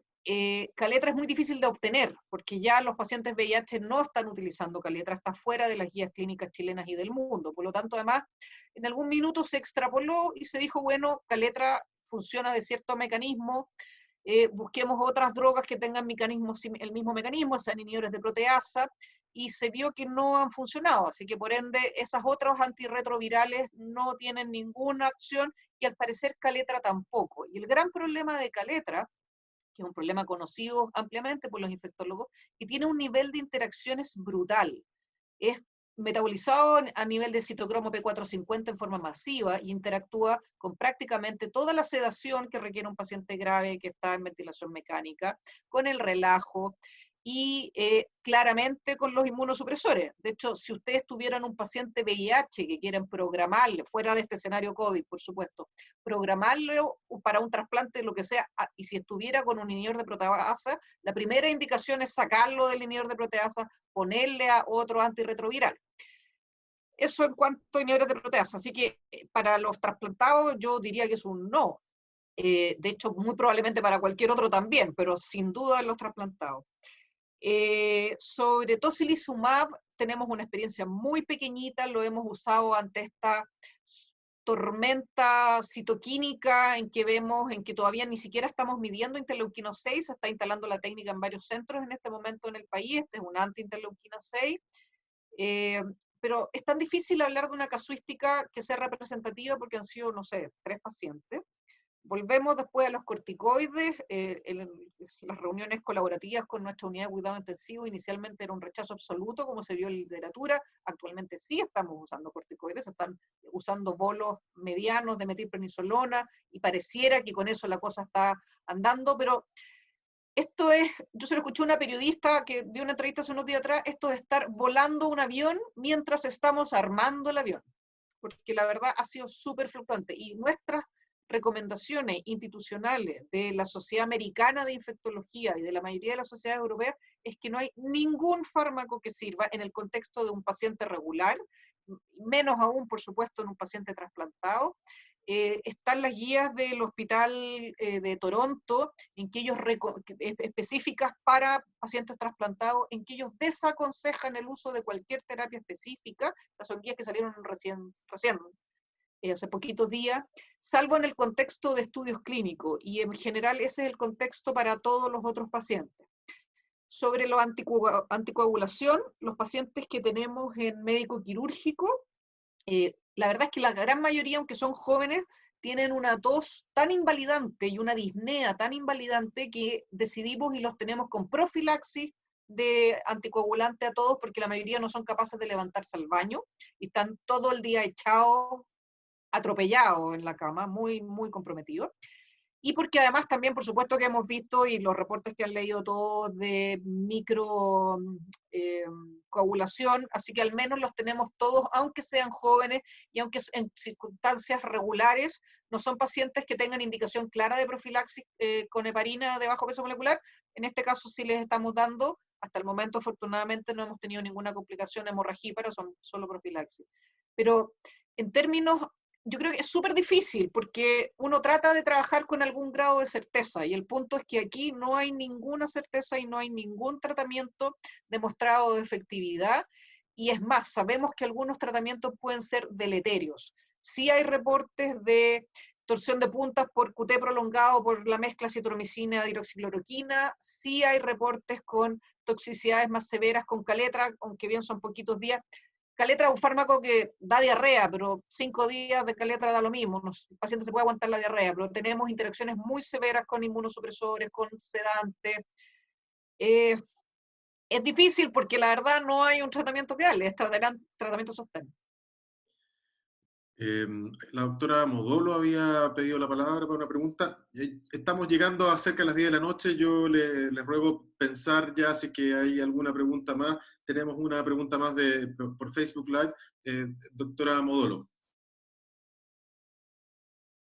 Kaletra es muy difícil de obtener, porque ya los pacientes VIH no están utilizando Kaletra, está fuera de las guías clínicas chilenas y del mundo, por lo tanto, además, en algún minuto se extrapoló y se dijo, bueno, Kaletra funciona de cierto mecanismo, busquemos otras drogas que tengan el mismo mecanismo, sean inhibidores de proteasa, y se vio que no han funcionado, así que por ende esas otras antirretrovirales no tienen ninguna acción y al parecer Kaletra tampoco. Y el gran problema de Kaletra, que es un problema conocido ampliamente por los infectólogos, que tiene un nivel de interacciones brutal. Es metabolizado a nivel de citocromo P450 en forma masiva y interactúa con prácticamente toda la sedación que requiere un paciente grave que está en ventilación mecánica, con el relajo y claramente con los inmunosupresores. De hecho, si ustedes tuvieran un paciente VIH que quieren programarle, fuera de este escenario COVID, por supuesto, programarlo para un trasplante, lo que sea, y si estuviera con un inhibidor de proteasa, la primera indicación es sacarlo del inhibidor de proteasa, ponerle a otro antirretroviral. Eso en cuanto a inhibidores de proteasa. Así que para los trasplantados yo diría que es un no. De hecho, muy probablemente para cualquier otro también, pero sin duda en los trasplantados. Sobre tocilizumab tenemos una experiencia muy pequeñita, lo hemos usado ante esta tormenta citoquímica en que vemos, en que todavía ni siquiera estamos midiendo interleuquina 6, se está instalando la técnica en varios centros en este momento en el país, este es un anti-interleuquina 6, pero es tan difícil hablar de una casuística que sea representativa porque han sido, no sé, 3 pacientes. Volvemos después a los corticoides, las reuniones colaborativas con nuestra unidad de cuidado intensivo, inicialmente era un rechazo absoluto, como se vio en literatura, actualmente sí estamos usando corticoides, están usando bolos medianos de metilprednisolona, y pareciera que con eso la cosa está andando, pero esto es, yo se lo escuché a una periodista que dio una entrevista hace unos días atrás, esto de estar volando un avión mientras estamos armando el avión, porque la verdad ha sido súper fluctuante, y nuestras recomendaciones institucionales de la Sociedad Americana de Infectología y de la mayoría de las sociedades europeas es que no hay ningún fármaco que sirva en el contexto de un paciente regular, menos aún, por supuesto, en un paciente trasplantado. Están las guías del Hospital de Toronto, en que ellos específicas para pacientes trasplantados, en que ellos desaconsejan el uso de cualquier terapia específica. Estas son guías que salieron recién hace poquitos días, salvo en el contexto de estudios clínicos, y en general ese es el contexto para todos los otros pacientes. Sobre la anticoagulación, los pacientes que tenemos en médico quirúrgico, la verdad es que la gran mayoría, aunque son jóvenes, tienen una tos tan invalidante y una disnea tan invalidante que decidimos y los tenemos con profilaxis de anticoagulante a todos, porque la mayoría no son capaces de levantarse al baño y están todo el día echados, atropellados en la cama, muy, muy comprometidos. Y porque además también, por supuesto, que hemos visto, y los reportes que han leído todos, de microcoagulación, así que al menos los tenemos todos, aunque sean jóvenes y aunque en circunstancias regulares, no son pacientes que tengan indicación clara de profilaxis con heparina de bajo peso molecular. En este caso sí les estamos dando, hasta el momento afortunadamente no hemos tenido ninguna complicación hemorragípara, son solo profilaxis. Pero en términos, yo creo que es súper difícil porque uno trata de trabajar con algún grado de certeza, y el punto es que aquí no hay ninguna certeza y no hay ningún tratamiento demostrado de efectividad, y es más, sabemos que algunos tratamientos pueden ser deleterios. Sí hay reportes de torsión de puntas por QT prolongado por la mezcla citromicina-hidroxicloroquina, sí hay reportes con toxicidades más severas con Caletra, aunque bien son poquitos días. Caletra es un fármaco que da diarrea, pero 5 días de Caletra da lo mismo, el paciente se puede aguantar la diarrea, pero tenemos interacciones muy severas con inmunosupresores, con sedantes. Es difícil porque la verdad no hay un tratamiento que darle, es tratamiento sostén. La doctora Modolo había pedido la palabra para una pregunta. Estamos llegando a cerca de las 10 de la noche. Yo les ruego pensar ya si que hay alguna pregunta más. Tenemos una pregunta más por Facebook Live. Doctora Modolo.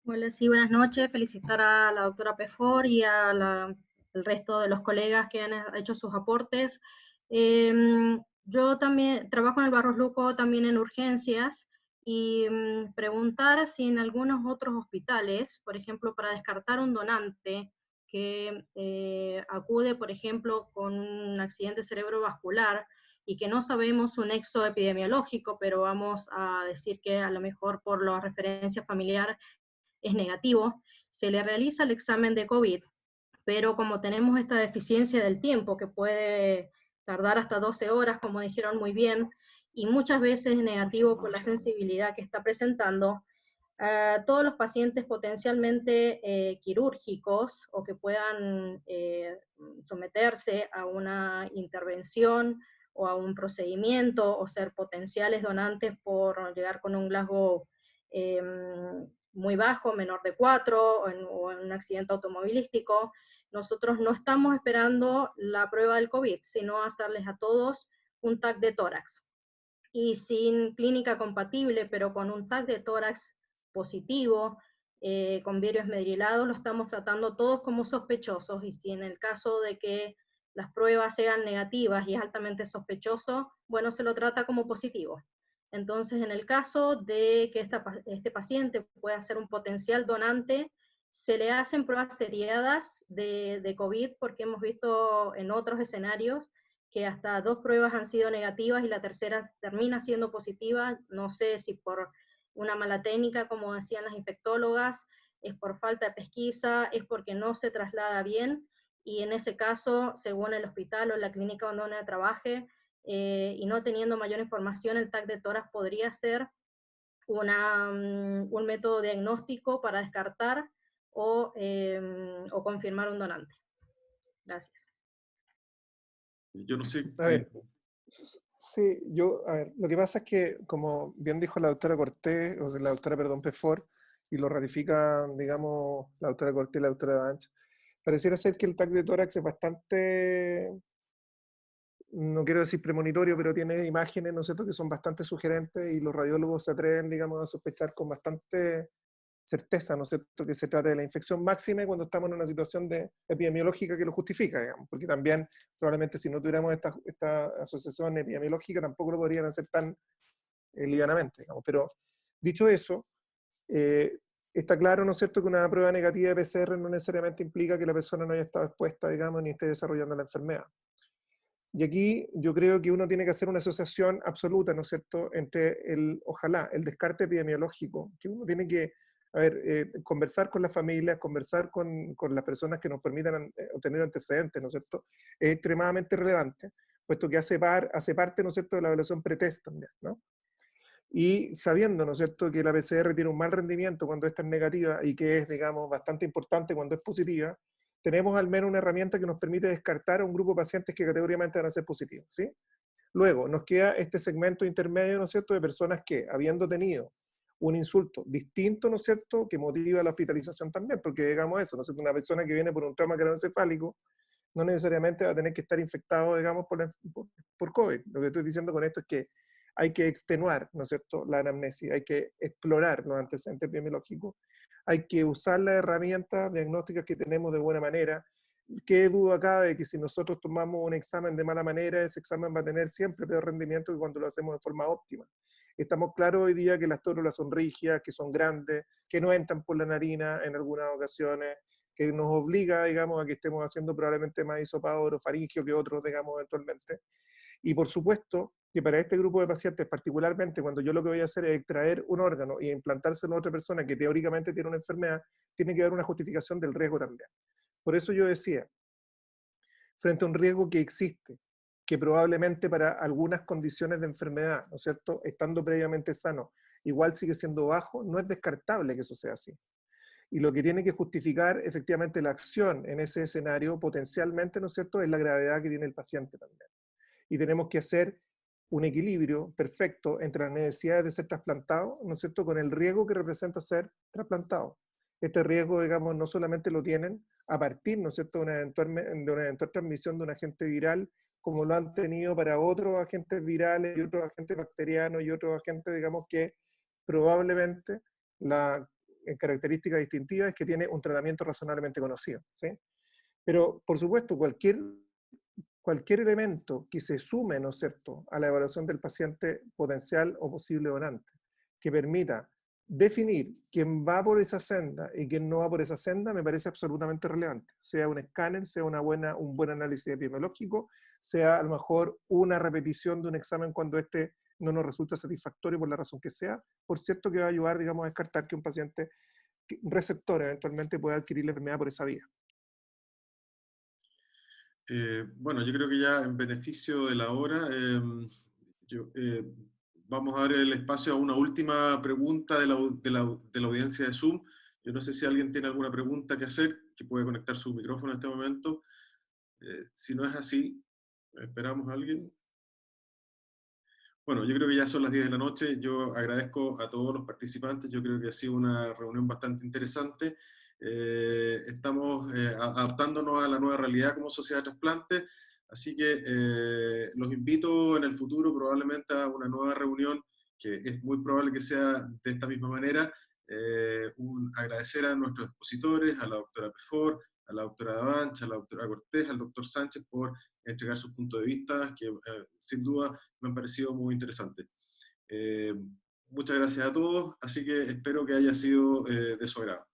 Hola, sí, buenas noches. Felicitar a la doctora Pefort y al resto de los colegas que han hecho sus aportes. Yo también trabajo en el Barros Luco, también en urgencias, y preguntar si en algunos otros hospitales, por ejemplo, para descartar un donante que acude, por ejemplo, con un accidente cerebrovascular y que no sabemos su nexo epidemiológico, pero vamos a decir que a lo mejor por la referencia familiar es negativo, se le realiza el examen de COVID, pero como tenemos esta deficiencia del tiempo que puede tardar hasta 12 horas, como dijeron muy bien, y muchas veces es negativo por la sensibilidad que está presentando, todos los pacientes potencialmente quirúrgicos o que puedan someterse a una intervención o a un procedimiento o ser potenciales donantes por llegar con un Glasgow muy bajo, menor de 4, o en un accidente automovilístico. Nosotros no estamos esperando la prueba del COVID, sino hacerles a todos un TAC de tórax. Y sin clínica compatible, pero con un TAC de tórax positivo, con virus esmerilados, lo estamos tratando todos como sospechosos, y si en el caso de que las pruebas sean negativas y es altamente sospechoso, bueno, se lo trata como positivo. Entonces, en el caso de que este paciente pueda ser un potencial donante, se le hacen pruebas seriadas de COVID, porque hemos visto en otros escenarios que hasta 2 pruebas han sido negativas y la tercera termina siendo positiva, no sé si por una mala técnica, como decían las infectólogas, es por falta de pesquisa, es porque no se traslada bien, y en ese caso, según el hospital o la clínica donde trabaje, y no teniendo mayor información, el TAC de tórax podría ser un método diagnóstico para descartar o confirmar un donante. Gracias. Yo no sé. A ver, sí, a ver, lo que pasa es que, como bien dijo la doctora Cortés, o sea, la doctora, perdón, Pefort, y lo ratifican, digamos, la doctora Cortés y la doctora Banch, pareciera ser que el TAC de tórax es bastante, no quiero decir premonitorio, pero tiene imágenes, ¿no es cierto?, que son bastante sugerentes, y los radiólogos se atreven, digamos, a sospechar con bastante certeza, ¿no es cierto?, que se trata de la infección máxima cuando estamos en una situación epidemiológica que lo justifica, digamos, porque también probablemente si no tuviéramos esta asociación epidemiológica tampoco lo podrían hacer tan livianamente, digamos. Pero dicho eso, está claro, ¿no es cierto?, que una prueba negativa de PCR no necesariamente implica que la persona no haya estado expuesta, digamos, ni esté desarrollando la enfermedad. Y aquí yo creo que uno tiene que hacer una asociación absoluta, ¿no es cierto?, entre ojalá, el descarte epidemiológico, que uno tiene que, conversar con las familias, conversar con las personas que nos permitan obtener antecedentes, ¿no es cierto?, es extremadamente relevante, puesto que hace parte, ¿no es cierto?, de la evaluación pretest también, ¿no? Y sabiendo, ¿no es cierto?, que la PCR tiene un mal rendimiento cuando esta es negativa y que es, digamos, bastante importante cuando es positiva, tenemos al menos una herramienta que nos permite descartar a un grupo de pacientes que categóricamente van a ser positivos, ¿sí? Luego, nos queda este segmento intermedio, ¿no es cierto?, de personas que, habiendo tenido un insulto distinto, ¿no es cierto?, que motiva la hospitalización también, porque digamos eso, ¿no es cierto?, una persona que viene por un trauma craneoencefálico no necesariamente va a tener que estar infectado, digamos, por COVID. Lo que estoy diciendo con esto es que hay que extenuar, ¿no es cierto?, la anamnesis, hay que explorar los antecedentes epidemiológicos, hay que usar las herramientas diagnósticas que tenemos de buena manera. ¿Qué duda cabe que si nosotros tomamos un examen de mala manera, ese examen va a tener siempre peor rendimiento que cuando lo hacemos de forma óptima? Estamos claros hoy día que las tórulas son rígidas, que son grandes, que no entran por la narina en algunas ocasiones, que nos obliga, digamos, a que estemos haciendo probablemente más hisopado orofaringio que otros, digamos, eventualmente. Y por supuesto que para este grupo de pacientes, particularmente cuando yo lo que voy a hacer es extraer un órgano y implantárselo a otra persona que teóricamente tiene una enfermedad, tiene que haber una justificación del riesgo también. Por eso yo decía, frente a un riesgo que existe, que probablemente para algunas condiciones de enfermedad, ¿no es cierto?, estando previamente sano, igual sigue siendo bajo, no es descartable que eso sea así. Y lo que tiene que justificar efectivamente la acción en ese escenario potencialmente, ¿no es cierto?, es la gravedad que tiene el paciente también. Y tenemos que hacer un equilibrio perfecto entre las necesidades de ser trasplantado, ¿no es cierto?, con el riesgo que representa ser trasplantado. Este riesgo, digamos, no solamente lo tienen a partir, ¿no es cierto?, de una eventual transmisión de un agente viral, como lo han tenido para otros agentes virales y otros agentes bacterianos y otros agentes, digamos, que probablemente la característica distintiva es que tiene un tratamiento razonablemente conocido, ¿sí? Pero, por supuesto, cualquier elemento que se sume, ¿no es cierto?, a la evaluación del paciente potencial o posible donante, que permita definir quién va por esa senda y quién no va por esa senda, me parece absolutamente relevante. Sea un escáner, sea un buen análisis epidemiológico, sea a lo mejor una repetición de un examen cuando este no nos resulta satisfactorio por la razón que sea, por cierto que va a ayudar, digamos, a descartar que un paciente receptor eventualmente pueda adquirir la enfermedad por esa vía. Bueno, yo creo que ya en beneficio de la hora, vamos a dar el espacio a una última pregunta de la audiencia de Zoom. Yo no sé si alguien tiene alguna pregunta que hacer, que puede conectar su micrófono en este momento. Si no es así, esperamos a alguien. Bueno, yo creo que ya son las 10 de la noche. Yo agradezco a todos los participantes. Yo creo que ha sido una reunión bastante interesante. Estamos adaptándonos a la nueva realidad como sociedad de trasplantes, así que los invito en el futuro probablemente a una nueva reunión, que es muy probable que sea de esta misma manera. Agradecer a nuestros expositores, a la doctora Pefort, a la doctora Davanch, a la doctora Cortés, al doctor Sánchez por entregar sus puntos de vista, que sin duda me han parecido muy interesantes. Muchas gracias a todos, así que espero que haya sido de su agrado.